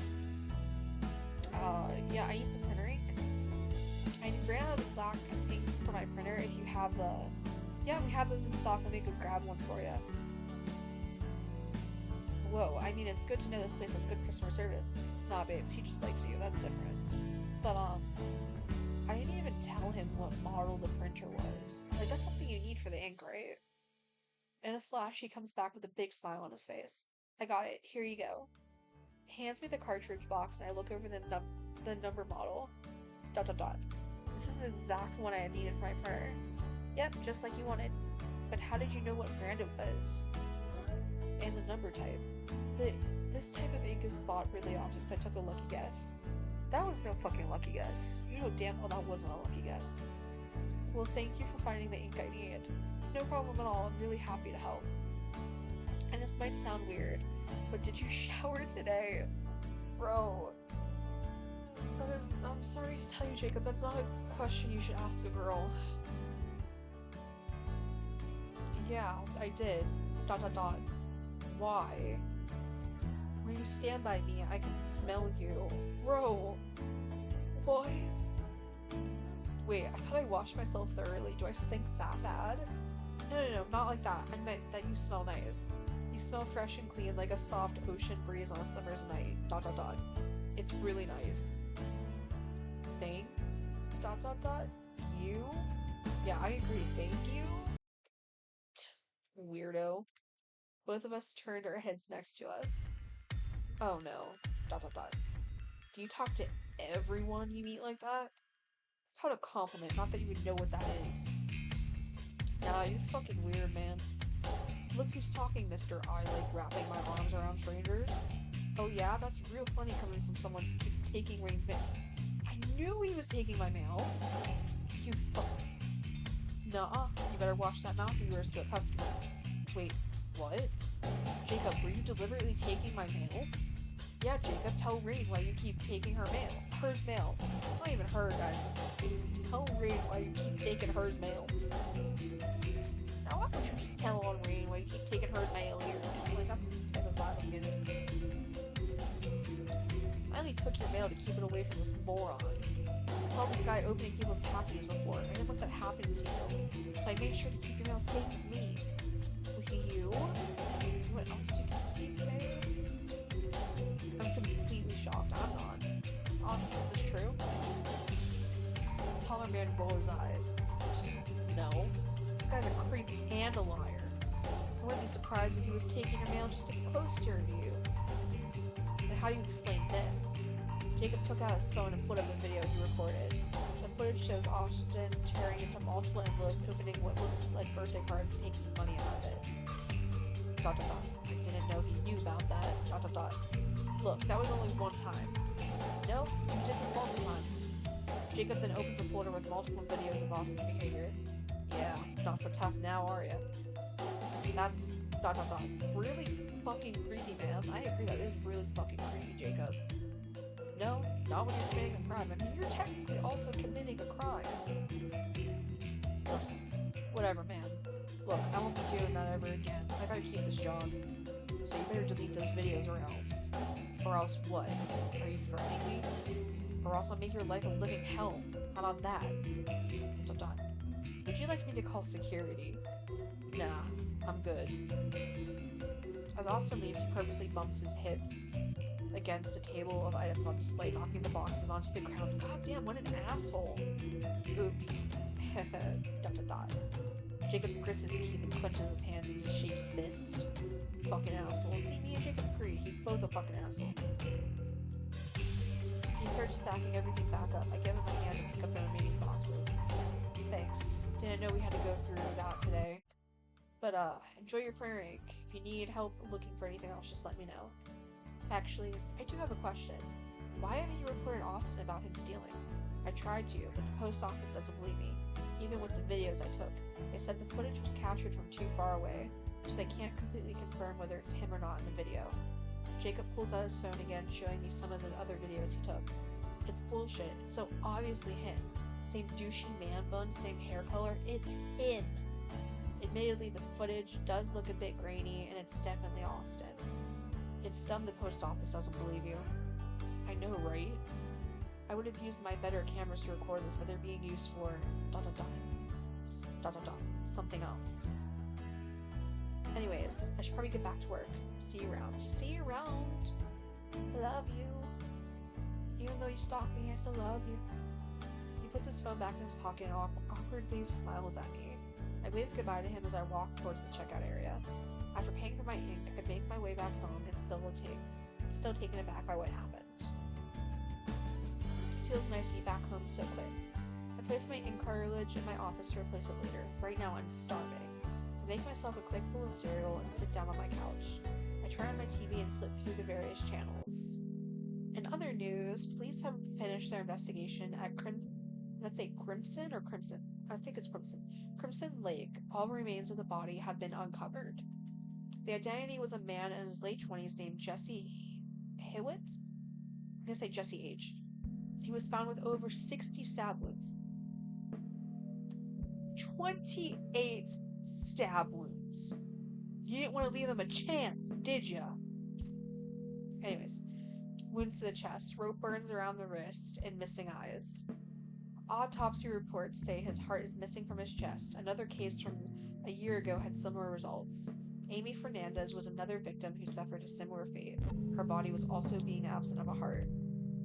Yeah, I need some printer ink. I ran out of the black ink for my printer. If you have the... Yeah, we have those in stock. Let me go grab one for you. Whoa, I mean, it's good to know this place has good customer service. Nah, babes, he just likes you. That's different. But, I didn't even tell him what model the printer was. That's something you need for the ink, right? In a flash, he comes back with a big smile on his face. I got it. Here you go. He hands me the cartridge box, and I look over the number model. ... This is the exact one I had needed for my printer. Yep, just like you wanted. But how did you know what brand it was? And the number type. This type of ink is bought really often, so I took a lucky guess. That was no fucking lucky guess. You know damn well that wasn't a lucky guess. Well, thank you for finding the ink I need. It's no problem at all. I'm really happy to help. And this might sound weird, but did you shower today? Bro. I'm sorry to tell you, Jacob, that's not a question you should ask a girl. Yeah, I did. ... Why? When you stand by me, I can smell you. Bro. What? Wait, I thought I washed myself thoroughly. Do I stink that bad? No, not like that. I meant that you smell nice. You smell fresh and clean like a soft ocean breeze on a summer's night. ... It's really nice. Thank... ... You? Yeah, I agree. Thank you? Weirdo. Both of us turned our heads next to us. Oh no. ... Do you talk to everyone you meet like that? It's called a compliment, not that you would know what that is. Nah, you're fucking weird, man. Look who's talking, Mr. I like wrapping my arms around strangers. Oh yeah, that's real funny coming from someone who keeps taking Rain's man. knew he was taking my mail. You fuck. Nuh-uh. You better wash that mouth of yours to a customer. Wait, what? Jacob, were you deliberately taking my mail? Yeah, Jacob, tell Rain why you keep taking her mail. Hers mail. It's not even her, guys. It's tell Rain why you keep taking hers mail. Now, why don't you just tell on Rain why you keep taking hers mail here? Like, that's the type of vibe I'm getting. I only took your mail to keep it away from this moron. I saw this guy opening people's packages before. I didn't want that happening to you. So I made sure to keep your mail safe with me. With you? What else you can say? I'm completely shocked. I'm not. Austin, is this true? The taller man rolled his eyes. No. This guy's a creep and a liar. I wouldn't be surprised if he was taking your mail just to get close to your view. But how do you explain this? Jacob took out his phone and put up a video he recorded. The footage shows Austin tearing into multiple envelopes, opening what looks like birthday cards and taking money out of it. ... I didn't know he knew about that. ... Look, that was only one time. No, you did this multiple times. Jacob then opens a folder with multiple videos of Austin's behavior. Yeah, not so tough now, are ya? That's ... really fucking creepy, man. I agree, that is really fucking creepy, Jacob. No, not when you're committing a crime. I mean, you're technically also committing a crime. Ugh, whatever, man. Look, I won't be doing that ever again. I gotta keep this job. So you better delete those videos or else. Or else what? Are you threatening me? Or else I'll make your life a living hell. How about that? ... Would you like me to call security? Nah, I'm good. As Austin leaves, he purposely bumps his hips against a table of items on display, knocking the boxes onto the ground. God damn, what an asshole. Oops. ... Jacob grits his teeth and clenches his hands into his shaky fist. Fucking asshole. See, me and Jacob agree. He's both a fucking asshole. He starts stacking everything back up. I give him my hand to pick up the remaining boxes. Thanks. Didn't know we had to go through that today. But, enjoy your prayer ink. If you need help looking for anything else, just let me know. Actually, I do have a question. Why haven't you reported Austin about him stealing? I tried to, but the post office doesn't believe me. Even with the videos I took, they said the footage was captured from too far away, so they can't completely confirm whether it's him or not in the video. Jacob pulls out his phone again, showing me some of the other videos he took. It's bullshit. It's so obviously him. Same douchey man bun, same hair color. It's him. Admittedly, the footage does look a bit grainy, and it's definitely Austin. It's dumb the post office doesn't believe you. I know, right? I would have used my better cameras to record this, but they're being used for ... something else. Anyways, I should probably get back to work. See you around. See you around. I love you. Even though you stalked me, I still love you. He puts his phone back in his pocket and awkwardly smiles at me. I wave goodbye to him as I walk towards the checkout area. After paying for my ink, I make my way back home and still taken aback by what happened. It feels nice to be back home so quick. I place my ink cartridge in my office to replace it later. Right now I'm starving. I make myself a quick bowl of cereal and sit down on my couch. I turn on my TV and flip through the various channels. In other news, police have finished their investigation at Crimson or Crimson? I think it's Crimson. Crimson Lake. All remains of the body have been uncovered. The identity was a man in his late 20s named Jesse Hewitt? I'm gonna say Jesse H. He was found with over 60 stab wounds. 28 stab wounds. You didn't want to leave him a chance, did ya? Anyways, wounds to the chest, rope burns around the wrist, and missing eyes. Autopsy reports say his heart is missing from his chest. Another case from a year ago had similar results. Amy Fernandez was another victim who suffered a similar fate. Her body was also being absent of a heart.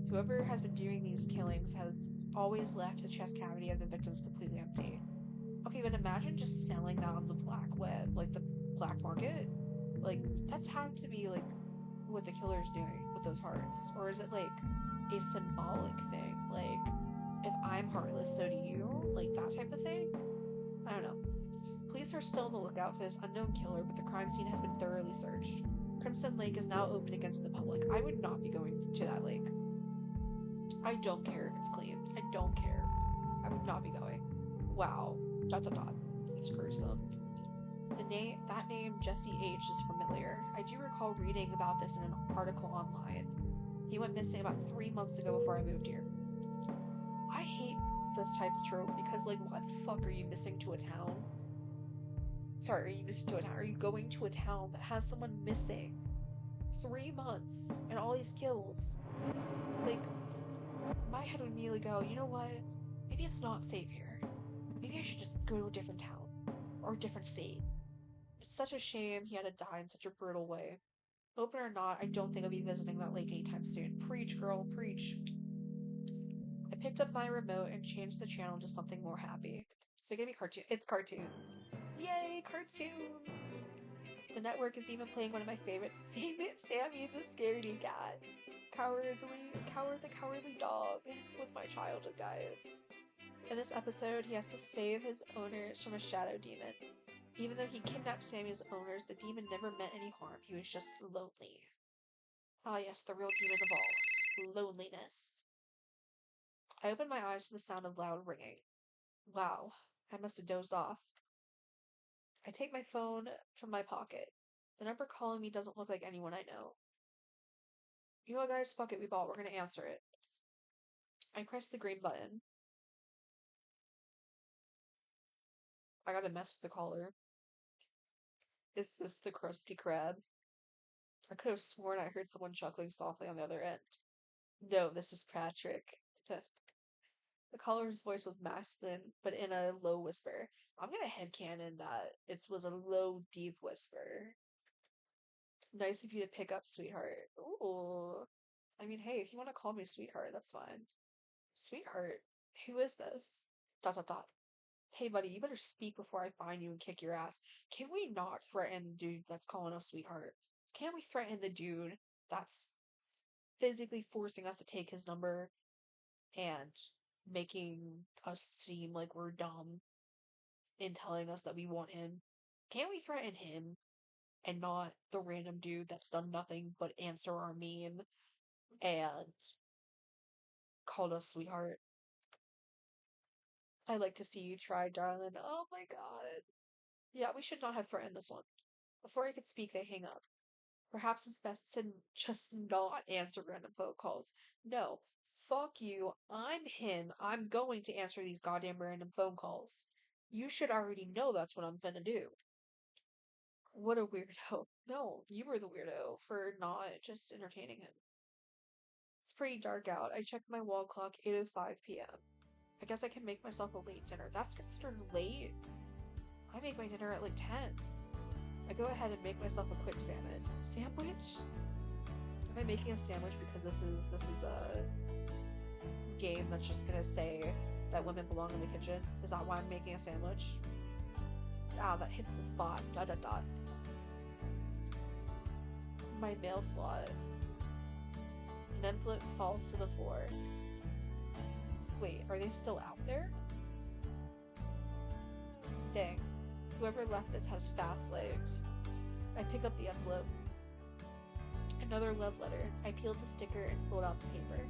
Whoever has been doing these killings has always left the chest cavity of the victims completely empty. Okay, but imagine just selling that on the black web, like the black market. Like, that's had to be, like, what the killer's doing with those hearts. Or is it, like, a symbolic thing? Like, if I'm heartless, so do you? Like, that type of thing? I don't know. Police are still on the lookout for this unknown killer, but the crime scene has been thoroughly searched. Crimson Lake is now open against the public. I would not be going to that lake. I don't care if it's clean. I don't care. I would not be going. Wow. ... It's gruesome. That name, Jesse H., is familiar. I do recall reading about this in an article online. He went missing about 3 months ago before I moved here. I hate this type of trope because, like, what the fuck are you missing to a town? Sorry, are you missing to a town? Are you going to a town that has someone missing? 3 months and all these kills. Like, my head would immediately go, you know what? Maybe it's not safe here. Maybe I should just go to a different town or a different state. It's such a shame he had to die in such a brutal way. Open or not, I don't think I'll be visiting that lake anytime soon. Preach, girl, preach. I picked up my remote and changed the channel to something more happy. So gonna be cartoon. It's cartoons. Yay, cartoons! The network is even playing one of my favorites, Sammy the Scaredy Cat. Coward the Cowardly Dog was my childhood, guys. In this episode, he has to save his owners from a shadow demon. Even though he kidnapped Sammy's owners, the demon never meant any harm. He was just lonely. Ah yes, the real demon of all. Loneliness. I opened my eyes to the sound of loud ringing. Wow, I must have dozed off. I take my phone from my pocket. The number calling me doesn't look like anyone I know. You know what, guys? Fuck it, we're gonna answer it. I press the green button. I gotta mess with the caller. Is this the Krusty Krab? I could have sworn I heard someone chuckling softly on the other end. No, this is Patrick. The caller's voice was masculine, but in a low whisper. I'm gonna headcanon that it was a low, deep whisper. Nice of you to pick up, sweetheart. Ooh. I mean, hey, if you want to call me sweetheart, that's fine. Sweetheart? Who is this? ... Hey, buddy, you better speak before I find you and kick your ass. Can we not threaten the dude that's calling us sweetheart? Can't we threaten the dude that's physically forcing us to take his number and making us seem like we're dumb in telling us that we want him? Can't we threaten him and not the random dude that's done nothing but answer our meme and called us sweetheart? I'd like to see you try, darling. Oh my god. Yeah, we should not have threatened this one. Before I could speak, they hang up. Perhaps it's best to just not answer random phone calls. No, fuck you. I'm him. I'm going to answer these goddamn random phone calls. You should already know that's what I'm gonna do. What a weirdo. No, you were the weirdo for not just entertaining him. It's pretty dark out. I checked my wall clock, 8:05 p.m. I guess I can make myself a late dinner. That's considered late. I make my dinner at like 10. I go ahead and make myself a quick sandwich? Am I making a sandwich because this is a game that's just gonna say that women belong in the kitchen? Is that why I'm making a sandwich? Ah, that hits the spot. ... My mail slot. An envelope falls to the floor. Wait, are they still out there? Dang. Whoever left this has fast legs. I pick up the envelope. Another love letter. I peeled the sticker and fold out the paper.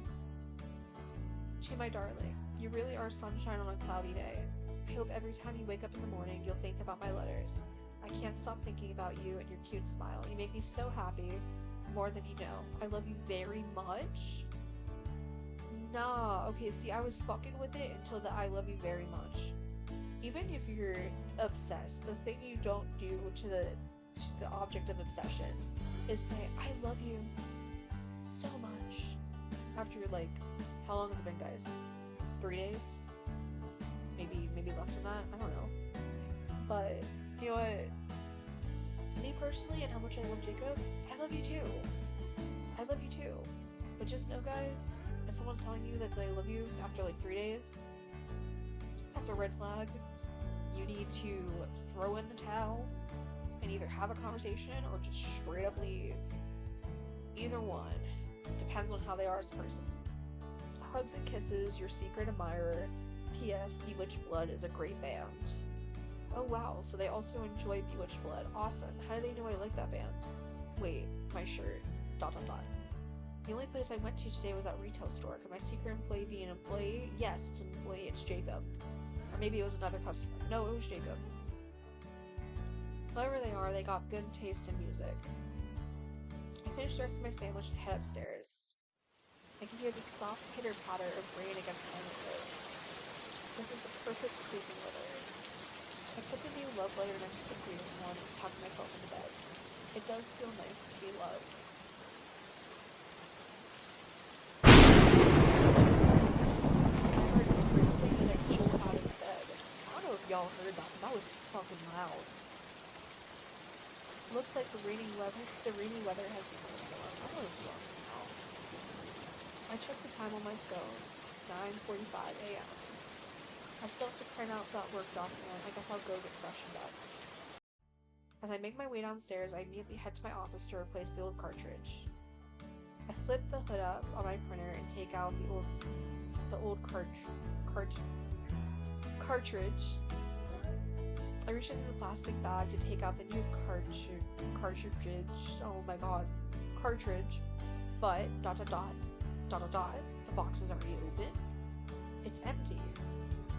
To my darling, you really are sunshine on a cloudy day. I hope every time you wake up in the morning, you'll think about my letters. I can't stop thinking about you and your cute smile. You make me so happy. More than you know. I love you very much. Nah, okay, see, I was fucking with it until the I love you very much. Even if you're obsessed, the thing you don't do to the object of obsession is say, I love you so much. After you're like, how long has it been, guys? 3 days? Maybe less than that? I don't know. But, you know what? Me personally, and how much I love Jacob, I love you too. I love you too. But just know, guys, if someone's telling you that they love you after like 3 days, that's a red flag. You need to throw in the towel and either have a conversation or just straight up leave. Either one. Depends on how they are as a person. Hugs and kisses, your secret admirer. P.S. Bewitched Blood is a great band. Oh wow, so they also enjoy Bewitched Blood. Awesome. How do they know I like that band? Wait, my shirt. ... The only place I went to today was that retail store. Could my secret employee be an employee? Yes, it's an employee. It's Jacob. Or maybe it was another customer. No, it was Jacob. Whoever they are, they got good taste in music. I finished the rest of my sandwich and head upstairs. I can hear the soft pitter-patter of rain against my windows. This is the perfect sleeping weather. I put the new love letter next to the previous one and tucked myself into bed. It does feel nice to be loved. I heard this racing and I jolt out of bed. I don't know if y'all heard that, but that was fucking loud. Looks like the rainy weather has become a storm. I want a storm now. I checked the time on my phone. 9:45 a.m. I still have to print out that work document. I guess I'll go get freshened up. As I make my way downstairs, I immediately head to my office to replace the old cartridge. I flip the hood up on my printer and take out the old cartridge. I reach into the plastic bag to take out the new cartridge. Oh my god, cartridge. But ... The box is already open. It's empty.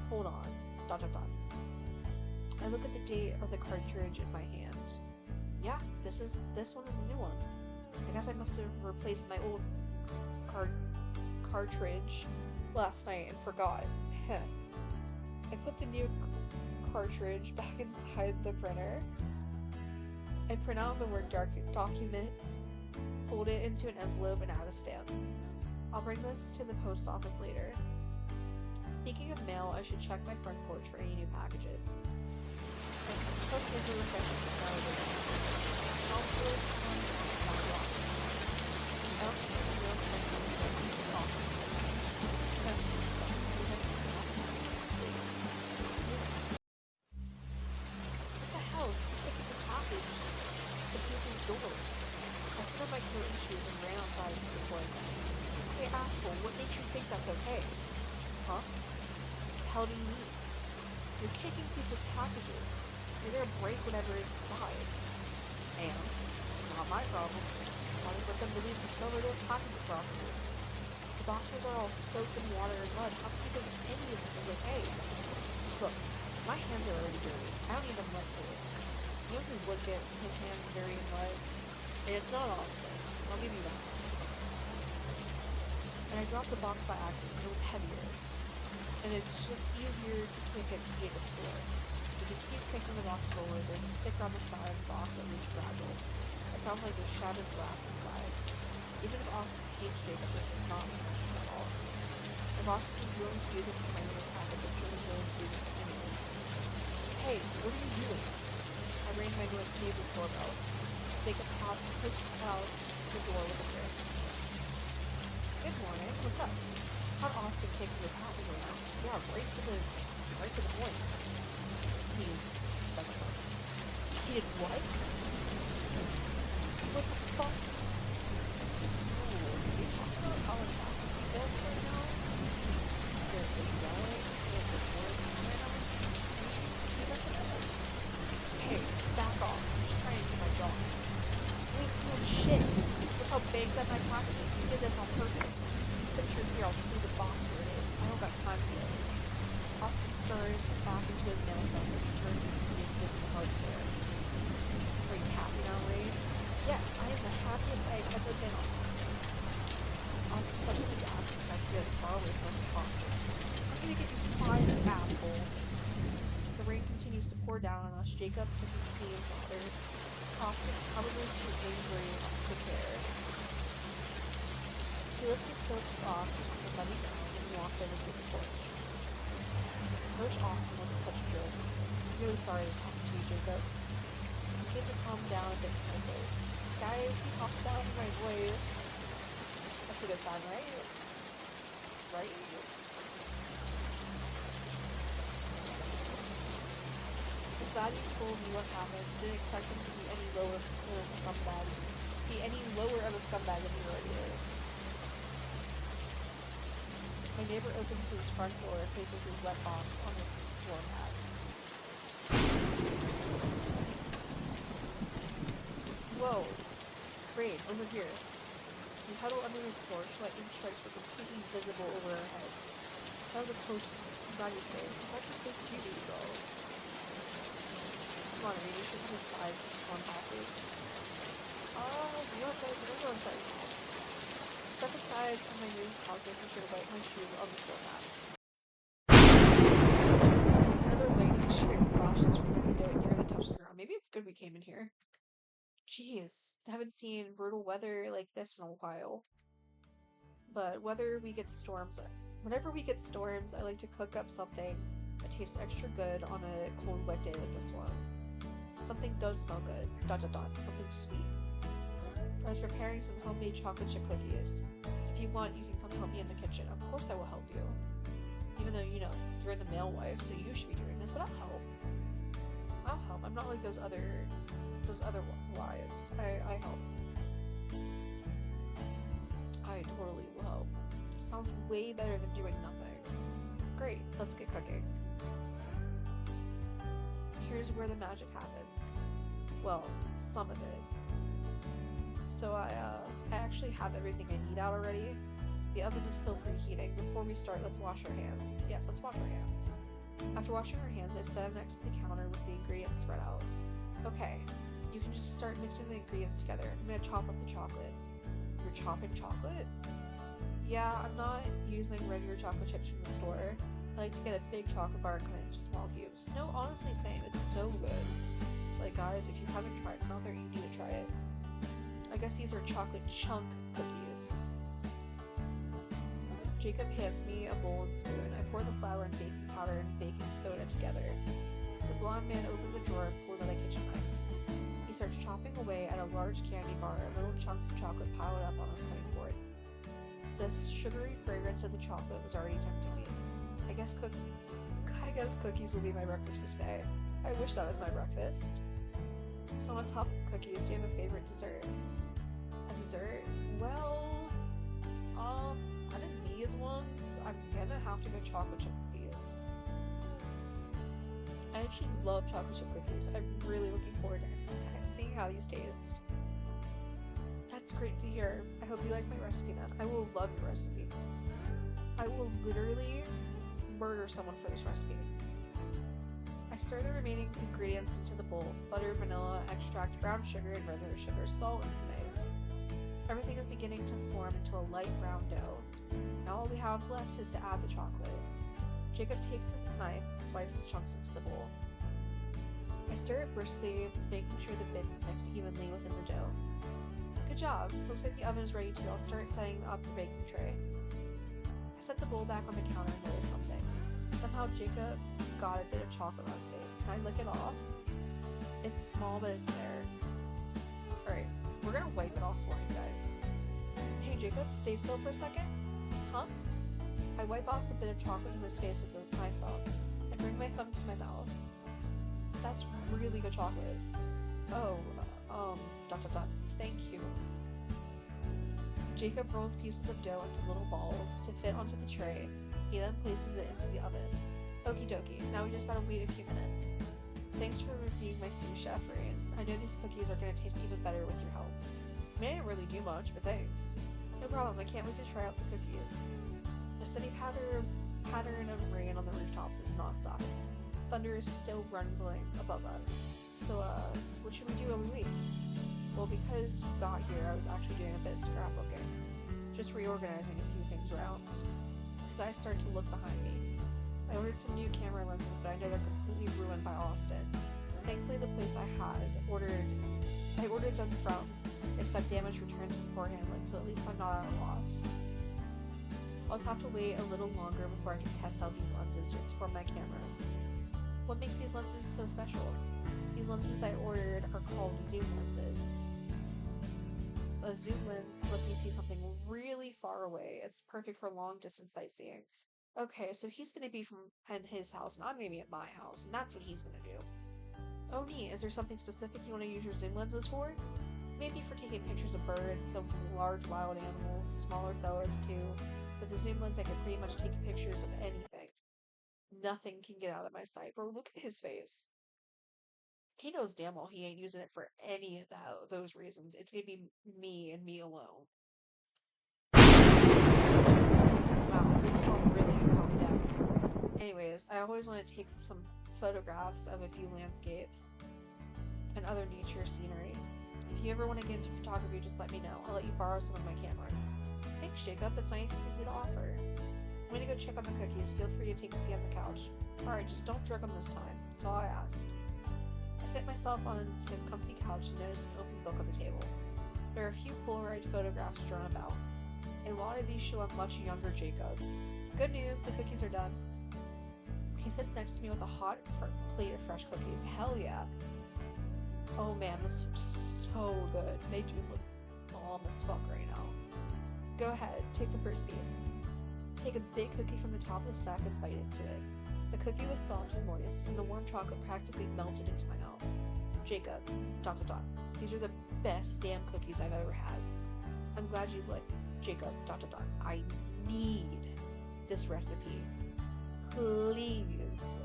Hold on. ... I look at the date of the cartridge in my hand. Yeah, this one is the new one. I guess I must have replaced my old cartridge last night and forgot. I put the new cartridge back inside the printer. I print out the Word documents, fold it into an envelope, and add a stamp. I'll bring this to the post office later. Speaking of mail, I should check my front porch for any new packages. I took in the refreshing smell of it. It smells really strong on the sidewalk. I don't see any real person that used to cost me. That sucks to be like it's weird. What the hell? It's taking the package to people's doors. I put on my coat and shoes and ran outside into the corridor. Hey asshole, what makes you think that's okay? Huh? What the hell do you mean? You're kicking people's packages. You're gonna break whatever is inside. And, not my problem. I'll just let them believe the seller didn't package it properly. The boxes are all soaked in water and mud. How can you think any of this is okay? Look, my hands are already dirty. I don't need them wet to it. You know who would get his hands dirty and wet? And it's not Austin. I'll give you that. And I dropped the box by accident. It was heavier. And it's just easier to kick it to Jacob's door. If he keeps kicking the box forward, there's a sticker on the side of the box that reads fragile. It sounds like there's shattered glass inside. Even if Austin hates Jacob, this is not punishment at all. If Austin is willing to do this to my new package, I'm sure he's willing to do this to anyone. Hey, what are you doing? I rang my neighbor's doorbell. Jacob pushes out the door with a grin. Good morning. What's up? How'd Austin kick your package around? Yeah, right to the point. He's he did what? What the fuck? Oh, are you talking about college basketball sports right now? They're yelling at the board right now? Hey, back off. I'm just trying to do my job. You ain't doing shit. Look how big that my pocket is. You did this on purpose. Since you're here, I'll just leave the box where it is. I don't got time for this. Austin scurries back into his mail truck and returns his busy hard stare. Are you happy now, Ray? Yes, I am the happiest I've ever been, Austin. Austin steps on the gas and tries to get as far away from us as possible. I'm gonna get you fired, asshole. The rain continues to pour down on us. Jacob doesn't seem bothered. Austin probably too angry to care. He lifts his silk box from the muddy ground and walks over to the porch. I wish Austin wasn't such a jerk. I'm really sorry this happened to you, Jacob. You seem to calm down a bit in my voice. Guys, you calmed down in my voice. That's a good sign, right? Right? I'm glad you told me what happened. Didn't expect him to be any lower of a scumbag. than he already is. My neighbor opens his front door and places his wet box on the floor mat. Whoa. Rain, over here. We huddle under his porch, lightning strikes were completely visible over our heads. That was a close one. I'm glad you're safe. I'm glad you're safe too, baby girl. Come on, Reed, you should come inside when the storm passes. You know what, babe? We're gonna go inside his house. Step inside of my room's house, making sure to wipe my shoes on the floor mat. Another lightning strike splashes from the window and nearly touched the ground. Maybe it's good we came in here. Jeez, I haven't seen brutal weather like this in a while. But whenever we get storms, I like to cook up something that tastes extra good on a cold, wet day like this one. Something does smell good. Dot dot dot. Something sweet. I was preparing some homemade chocolate chip cookies. If you want, you can come help me in the kitchen. Of course I will help you. Even though, you know, you're the male wife, so you should be doing this, but I'll help. I'll help. I'm not like those other wives. I help. I totally will help. Sounds way better than doing nothing. Great, let's get cooking. Here's where the magic happens. Well, some of it. So I actually have everything I need out already. The oven is still preheating. Before we start, let's wash our hands. Yes, let's wash our hands. After washing our hands, I stand next to the counter with the ingredients spread out. Okay, you can just start mixing the ingredients together. I'm gonna chop up the chocolate. You're chopping chocolate? Yeah, I'm not using regular chocolate chips from the store. I like to get a big chocolate bar and cut it into small cubes. No, honestly, same. It's so good. Like, guys, if you haven't tried them out there, you need to try it. I guess these are chocolate chunk cookies. Jacob hands me a bowl and spoon. I pour the flour and baking powder and baking soda together. The blonde man opens a drawer and pulls out a kitchen knife. He starts chopping away at a large candy bar, little chunks of chocolate piled up on his cutting board. The sugary fragrance of the chocolate was already tempting me. I guess cookies will be my breakfast for today. I wish that was my breakfast. So on top of the cookies, do you have a favorite dessert? A dessert? Well, out of these ones, I'm gonna have to go chocolate chip cookies. I actually love chocolate chip cookies. I'm really looking forward to seeing how these taste. That's great to hear. I hope you like my recipe then. I will love your recipe. I will literally murder someone for this recipe. I stir the remaining ingredients into the bowl. Butter, vanilla, extract, brown sugar, and regular sugar, salt, and some eggs. Everything is beginning to form into a light brown dough. Now all we have left is to add the chocolate. Jacob takes his knife and swipes the chunks into the bowl. I stir it briskly, making sure the bits mix evenly within the dough. Good job. Looks like the oven is ready too. I'll start setting up the baking tray. I set the bowl back on the counter and notice something. Somehow Jacob got a bit of chocolate on his face. Can I lick it off? It's small, but it's there. Alright, we're gonna wipe it off for you guys. Hey Jacob, stay still for a second. Huh? I wipe off the bit of chocolate from his face with my thumb and bring my thumb to my mouth. That's really good chocolate. Oh, dot dot dot. Thank you. Jacob rolls pieces of dough into little balls to fit onto the tray. He then places it into the oven. Okie dokie, now we just gotta wait a few minutes. Thanks for being my sous chef, Rain. I know these cookies are gonna taste even better with your help. I mean, I didn't really do much, but thanks. No problem, I can't wait to try out the cookies. A steady pattern of rain on the rooftops is non-stop. Thunder is still rumbling above us. So, what should we do while we wait? Well, because you got here, I was actually doing a bit of scrapbooking. Just reorganizing a few things around. As I start to look behind me. I ordered some new camera lenses, but I know they're completely ruined by Austin. Thankfully, the place I ordered them from accept damage returns before handling, so at least I'm not at a loss. I'll just have to wait a little longer before I can test out these lenses for my cameras. What makes these lenses so special? These lenses I ordered are called zoom lenses. A zoom lens lets me see something really far away. It's perfect for long distance sightseeing. Okay, so he's gonna be in his house, and I'm gonna be at my house, and that's what he's gonna do. Oh neat, is there something specific you want to use your zoom lenses for? Maybe for taking pictures of birds, some large wild animals, smaller fellas too. With a zoom lens I can pretty much take pictures of anything. Nothing can get out of my sight. Bro, look at his face. He knows damn well he ain't using it for any of those reasons. It's gonna be me and me alone. this storm really calmed down. Anyways, I always want to take some photographs of a few landscapes and other nature scenery. If you ever want to get into photography, just let me know. I'll let you borrow some of my cameras. Thanks, Jacob. That's nice of you to offer. I'm gonna go check on the cookies. Feel free to take a seat on the couch. Alright, just don't drug them this time. That's all I ask. I sit myself on his comfy couch and notice an open book on the table. There are a few Polaroid photographs drawn about. A lot of these show a much younger Jacob. Good news, the cookies are done. He sits next to me with a hot plate of fresh cookies. Hell yeah. Oh man, this looks so good. They do look bomb as fuck right now. Go ahead, take the first piece. Take a big cookie from the top of the stack and bite into it. The cookie was soft and moist, and the warm chocolate practically melted into my mouth. Jacob, ... These are the best damn cookies I've ever had. I'm glad you like Jacob, ... I need this recipe. Please.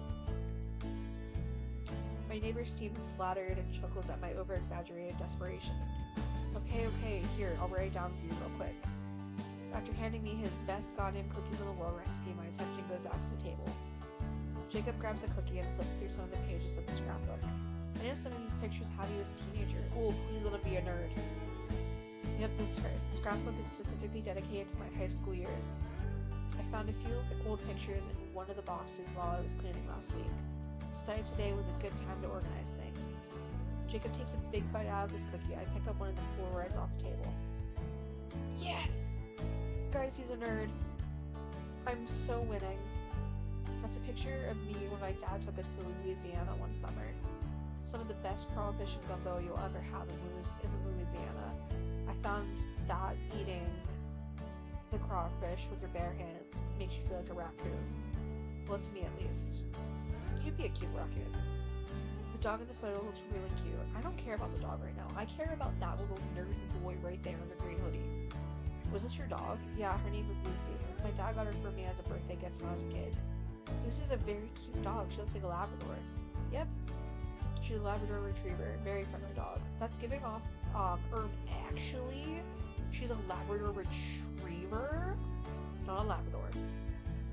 My neighbor seems flattered and chuckles at my over-exaggerated desperation. Okay, here, I'll write it down for you real quick. After handing me his best goddamn cookies in the world recipe, my attention goes back to the table. Jacob grabs a cookie and flips through some of the pages of the scrapbook. I know some of these pictures have you as a teenager. Oh, please let him be a nerd. Yep, this scrapbook is specifically dedicated to my high school years. I found a few old pictures in one of the boxes while I was cleaning last week. Decided today was a good time to organize things. Jacob takes a big bite out of his cookie. I pick up one of the Polaroids off the table. Yes! Guys, he's a nerd. I'm so winning. That's a picture of me when my dad took us to Louisiana one summer. Some of the best crawfish and gumbo you'll ever have is in Louisiana. I found that eating the crawfish with your bare hands makes you feel like a raccoon. Well, to me at least. He'd be a cute raccoon. The dog in the photo looks really cute. I don't care about the dog right now. I care about that little nerdy boy right there in the green hoodie. Was this your dog? Yeah, her name is Lucy. My dad got her for me as a birthday gift when I was a kid. Lucy's a very cute dog. She looks like a Labrador. Yep. She's a Labrador Retriever. Very friendly dog. That's giving off, actually, she's a Labrador Retriever, not a Labrador.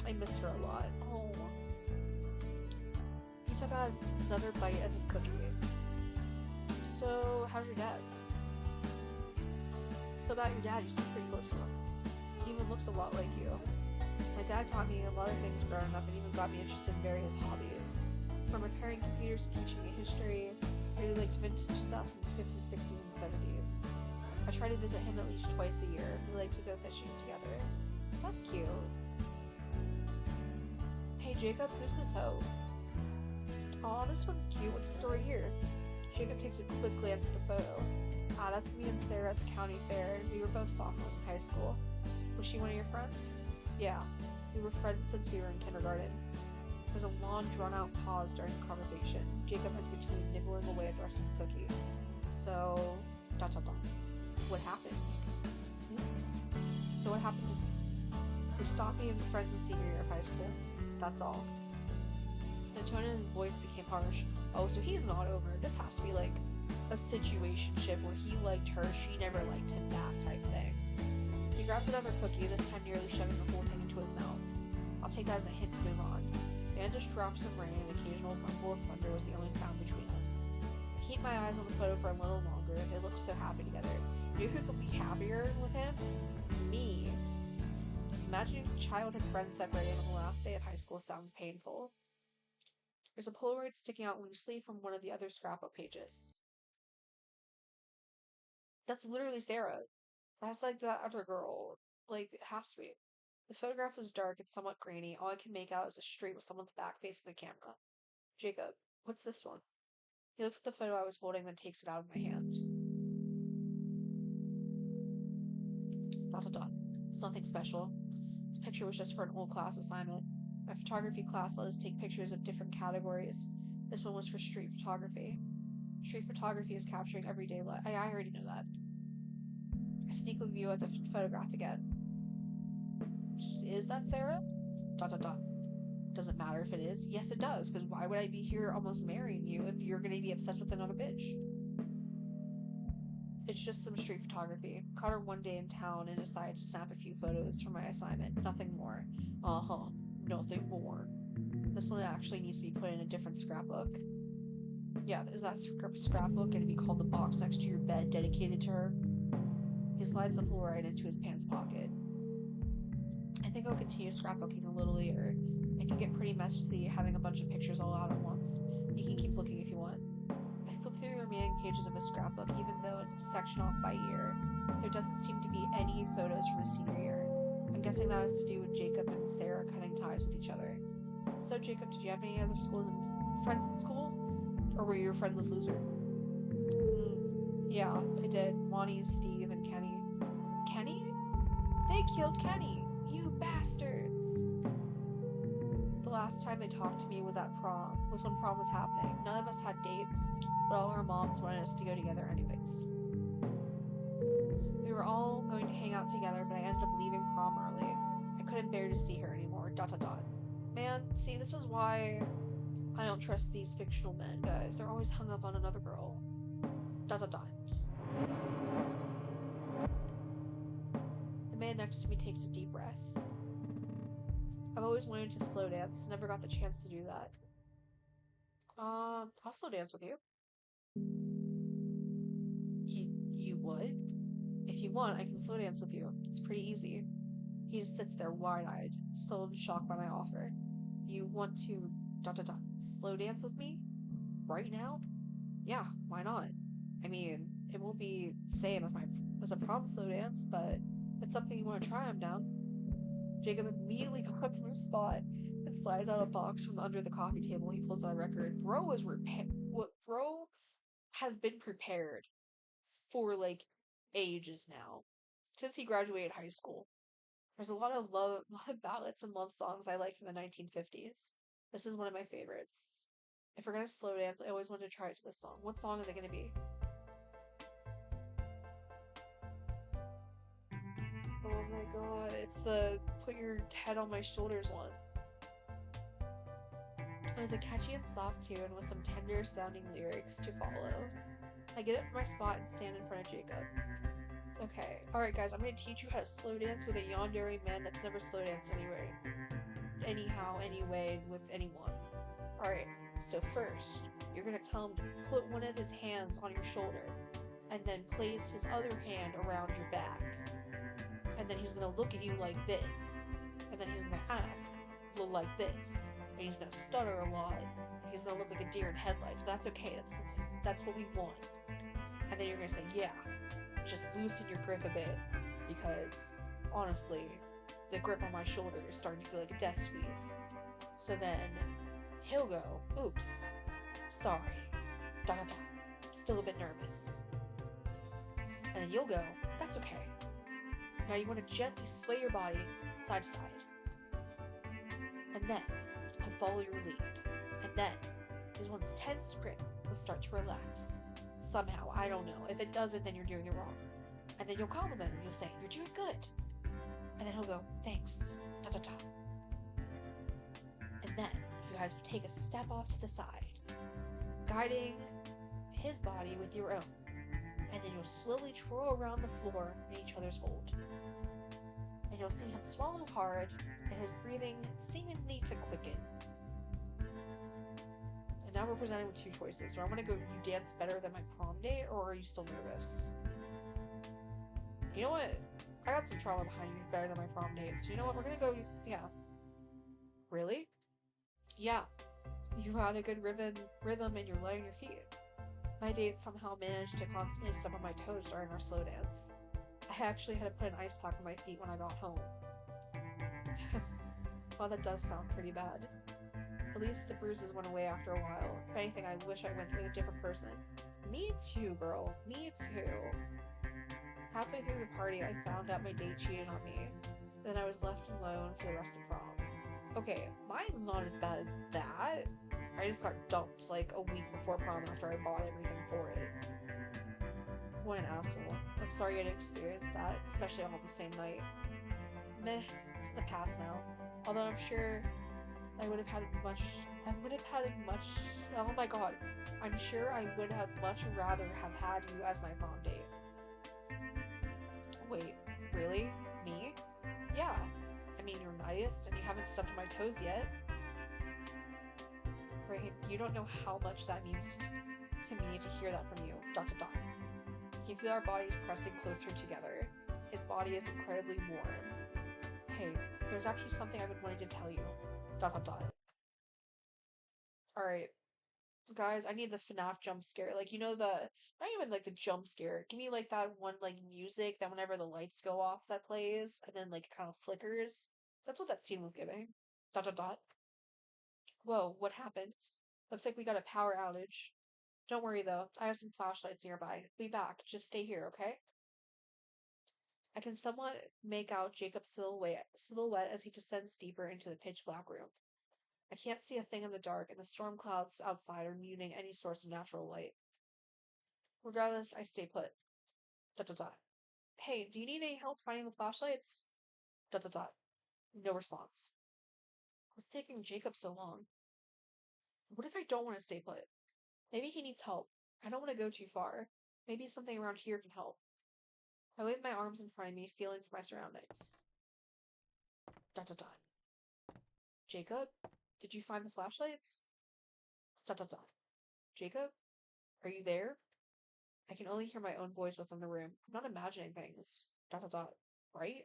I miss her a lot. Oh. He took out another bite of his cookie. So, how's your dad? So about your dad, you seem pretty close to him. He even looks a lot like you. My dad taught me a lot of things growing up and even got me interested in various hobbies. From repairing computers to teaching me history, I really liked vintage stuff in the 50s, 60s, and 70s. I try to visit him at least twice a year. We like to go fishing together. That's cute. Hey Jacob, who's this hoe? Aw, this one's cute. What's the story here? Jacob takes a quick glance at the photo. Ah, that's me and Sarah at the county fair. We were both sophomores in high school. Was she one of your friends? Yeah, we were friends since we were in kindergarten. There was a long, drawn-out pause during the conversation. Jacob has continued nibbling away at the rest of his cookie. So, ... What happened? So what happened is, we stopped being friends in senior year of high school. That's all. The tone in his voice became harsh. Oh, so he's not over. This has to be like a situationship where he liked her, she never liked him back type thing. He grabs another cookie, this time nearly shoving the whole thing into his mouth. I'll take that as a hint to move on. And just drops of rain and occasional rumble of thunder was the only sound between us. I keep my eyes on the photo for a little longer. They look so happy together. You know who could be happier with him? Me. Imagining childhood friends separating on the last day of high school sounds painful. There's a Polaroid sticking out loosely from one of the other scrapbook pages. That's literally Sarah. That's like that other girl. Like, it has to be. The photograph was dark and somewhat grainy. All I can make out is a street with someone's back facing the camera. Jacob, what's this one? He looks at the photo I was holding, then takes it out of my hand. ... It's nothing special. This picture was just for an old class assignment. My photography class let us take pictures of different categories. This one was for street photography. Street photography is capturing everyday life. I already know that. I sneak a view at the photograph again. Is that Sarah? ... Does it matter if it is? Yes, it does, because why would I be here almost marrying you if you're going to be obsessed with another bitch? It's just some street photography. Caught her one day in town and decided to snap a few photos for my assignment. Nothing more. Uh-huh. Nothing more. This one actually needs to be put in a different scrapbook. Yeah, is that scrapbook going to be called the box next to your bed dedicated to her? He slides the Polaroid into his pants pocket. I think I'll continue scrapbooking a little later. It can get pretty messy having a bunch of pictures all out at once. You can keep looking if you want. I flip through the remaining pages of his scrapbook, even though it's sectioned off by year. There doesn't seem to be any photos from his senior year. I'm guessing that has to do with Jacob and Sarah cutting ties with each other. So, Jacob, did you have any other friends in school? Or were you a friendless loser? Yeah, I did. Monty, Steve, and Kenny. Kenny? They killed Kenny! You bastards! The last time they talked to me was at prom. Was when prom was happening. None of us had dates, but all our moms wanted us to go together anyways. We were all going to hang out together, but I ended up leaving prom early. I couldn't bear to see her anymore. ... Man, see, this is why I don't trust these fictional men, guys. They're always hung up on another girl. ... The man next to me takes a deep breath. I've always wanted to slow dance, never got the chance to do that. I'll slow dance with you. You would? If you want, I can slow dance with you. It's pretty easy. He just sits there wide-eyed, still in shock by my offer. You want to... slow dance with me? Right now? Yeah, why not? I mean, it won't be the same as a prom slow dance, but if it's something you want to try, I'm down. Jacob immediately got up from his spot and slides out a box from under the coffee table. He pulls out a record. Bro has been prepared for, like, ages now. Since he graduated high school. There's a lot of ballads and love songs I like from the 1950s. This is one of my favorites. If we're gonna slow dance, I always want to try it to this song. What song is it gonna be? Oh my god, it's the Put Your Head on My Shoulders one. It was a catchy and soft tune with some tender sounding lyrics to follow. I get up from my spot and stand in front of Jacob. Okay, alright guys, I'm gonna teach you how to slow dance with a yandere man that's never slow danced anywhere. Anyhow, anyway, with anyone. Alright, so first, you're gonna tell him to put one of his hands on your shoulder, and then place his other hand around your back. And then he's gonna look at you like this, and then he's gonna ask, look like this, and he's gonna stutter a lot, and he's gonna look like a deer in headlights, but that's okay, that's what we want. And then you're gonna say, yeah, just loosen your grip a bit, because, honestly, the grip on my shoulder is starting to feel like a death squeeze. So then, he'll go, oops, sorry, still a bit nervous. And then you'll go, that's okay. Now you want to gently sway your body side to side. And then, he'll follow your lead. And then, his once tense grip will start to relax. Somehow, I don't know. If it doesn't, then you're doing it wrong. And then you'll compliment him. You'll say, you're doing good. And then he'll go, thanks. And then you guys will take a step off to the side, guiding his body with your own. And then you'll slowly twirl around the floor in each other's hold. And you'll see him swallow hard and his breathing seemingly to quicken. And now we're presented with two choices. Do I want to go, you dance better than my prom date, or are you still nervous? You know what? I got some trauma behind you better than my prom date, so you know what? We're gonna go, yeah. Really? Yeah. You had a good rhythm and you're letting your feet. My date somehow managed to constantly step on my toes during our slow dance. I actually had to put an ice pack on my feet when I got home. Well, that does sound pretty bad. At least the bruises went away after a while. If anything, I wish I went with a different person. Me too, girl. Me too. Halfway through the party, I found out my date cheated on me. Then I was left alone for the rest of prom. Okay, mine's not as bad as that. I just got dumped like a week before prom after I bought everything for it. What an asshole. I'm sorry you had to experience that, especially all the same night. Meh, it's in the past now. Although I'm sure I would have had much, oh my god. I'm sure I would have much rather have had you as my prom date. Wait, really? Me? Yeah. I mean, you're nice, and you haven't stepped on my toes yet. Right? You don't know how much that means to me to hear that from you. Dot dot dot. You feel our bodies pressing closer together. His body is incredibly warm. Hey, there's actually something I've been wanting to tell you. Dot dot dot. Alright, guys, I need the FNAF jump scare. Like, you know, not even like the jump scare. Give me like that one, like, music that whenever the lights go off that plays, and then, like, it kind of flickers. That's what that scene was giving. Dot dot dot. Whoa, what happened? Looks like we got a power outage. Don't worry though, I have some flashlights nearby. Be back. Just stay here, okay? I can somewhat make out Jacob's silhouette as he descends deeper into the pitch black room. I can't see a thing in the dark, and the storm clouds outside are muting any source of natural light. Regardless, I stay put. Dot dot dot. Hey, do you need any help finding the flashlights? Dot dot dot. No response. What's taking Jacob so long? What if I don't want to stay put? Maybe he needs help. I don't want to go too far. Maybe something around here can help. I wave my arms in front of me, feeling for my surroundings. Dot dot dot. Jacob? Did you find the flashlights? Dot dot dot. Jacob? Are you there? I can only hear my own voice within the room. I'm not imagining things. Dot dot dot. Right?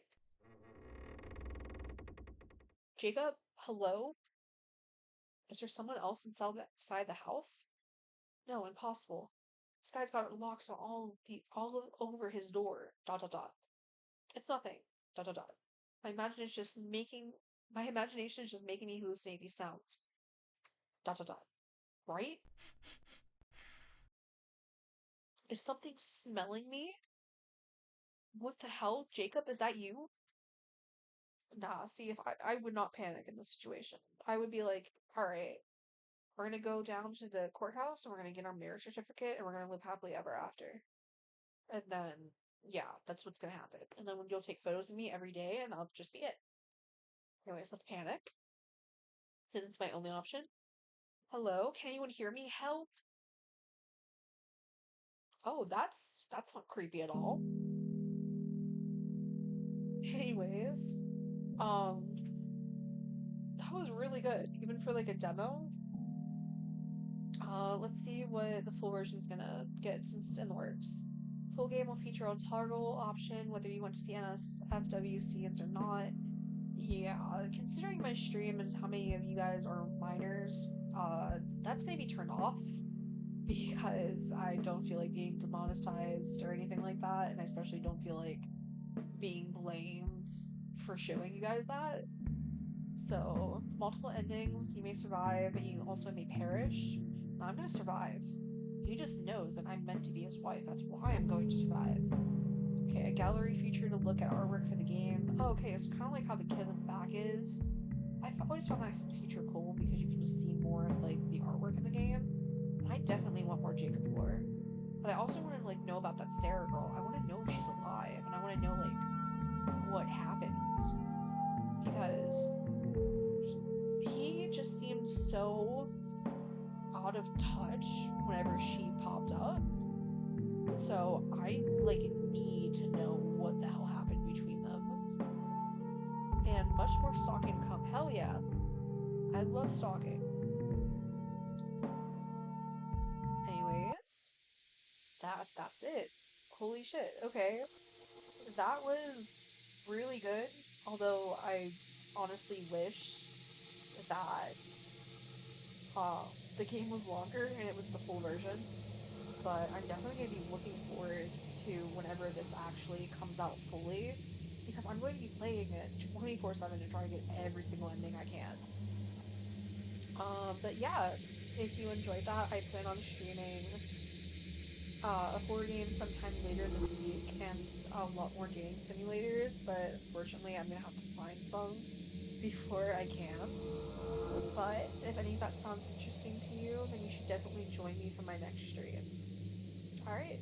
Jacob? Hello? Is there someone else inside the house? No, impossible. This guy's got locks on all over his door. Dot dot dot. It's nothing. Dot dot dot. My imagination is just making my imagination is just making me hallucinate these sounds. Dot dot dot. Right? Is something smelling me? What the hell? Jacob, is that you? Nah, see, if I would not panic in this situation. I would be like, alright, we're gonna go down to the courthouse and we're gonna get our marriage certificate and we're gonna live happily ever after. And then, yeah, that's what's gonna happen. And then you'll take photos of me every day and that'll just be it. Anyways, let's panic. Since it's my only option. Hello? Can anyone hear me? Help! Oh, that's not creepy at all. Anyways, um, that was really good, even for like a demo. Let's see what the full version is gonna get since it's in the works. Full game will feature a toggle option whether you want to see NSFW scenes or not. Yeah, considering my stream and how many of you guys are minors, that's gonna be turned off because I don't feel like being demonetized or anything like that, and I especially don't feel like being blamed for showing you guys that. So, multiple endings, you may survive, and you also may perish. Now, I'm gonna survive. He just knows that I'm meant to be his wife. That's why I'm going to survive. Okay, a gallery feature to look at artwork for the game. Oh, okay, it's kind of like how the kid at the back is. I've always found that feature cool because you can just see more of, like, the artwork in the game. And I definitely want more Jacob lore. But I also want to, like, know about that Sarah girl. I want to know if she's alive, and I want to know, like, what happened. Because he just seemed so out of touch whenever she popped up. So I like need to know what the hell happened between them. And much more stalking to come. Hell yeah. I love stalking. Anyways, that's it. Holy shit. Okay. That was really good. Although I honestly wish that the game was longer and it was the full version. But I'm definitely going to be looking forward to whenever this actually comes out fully, because I'm going to be playing it 24/7 and trying to get every single ending I can. But yeah, if you enjoyed that, I plan on streaming a horror game sometime later this week and a lot more dating simulators, but unfortunately I'm gonna have to find some before I can. But if any of that sounds interesting to you, then you should definitely join me for my next stream. Alright,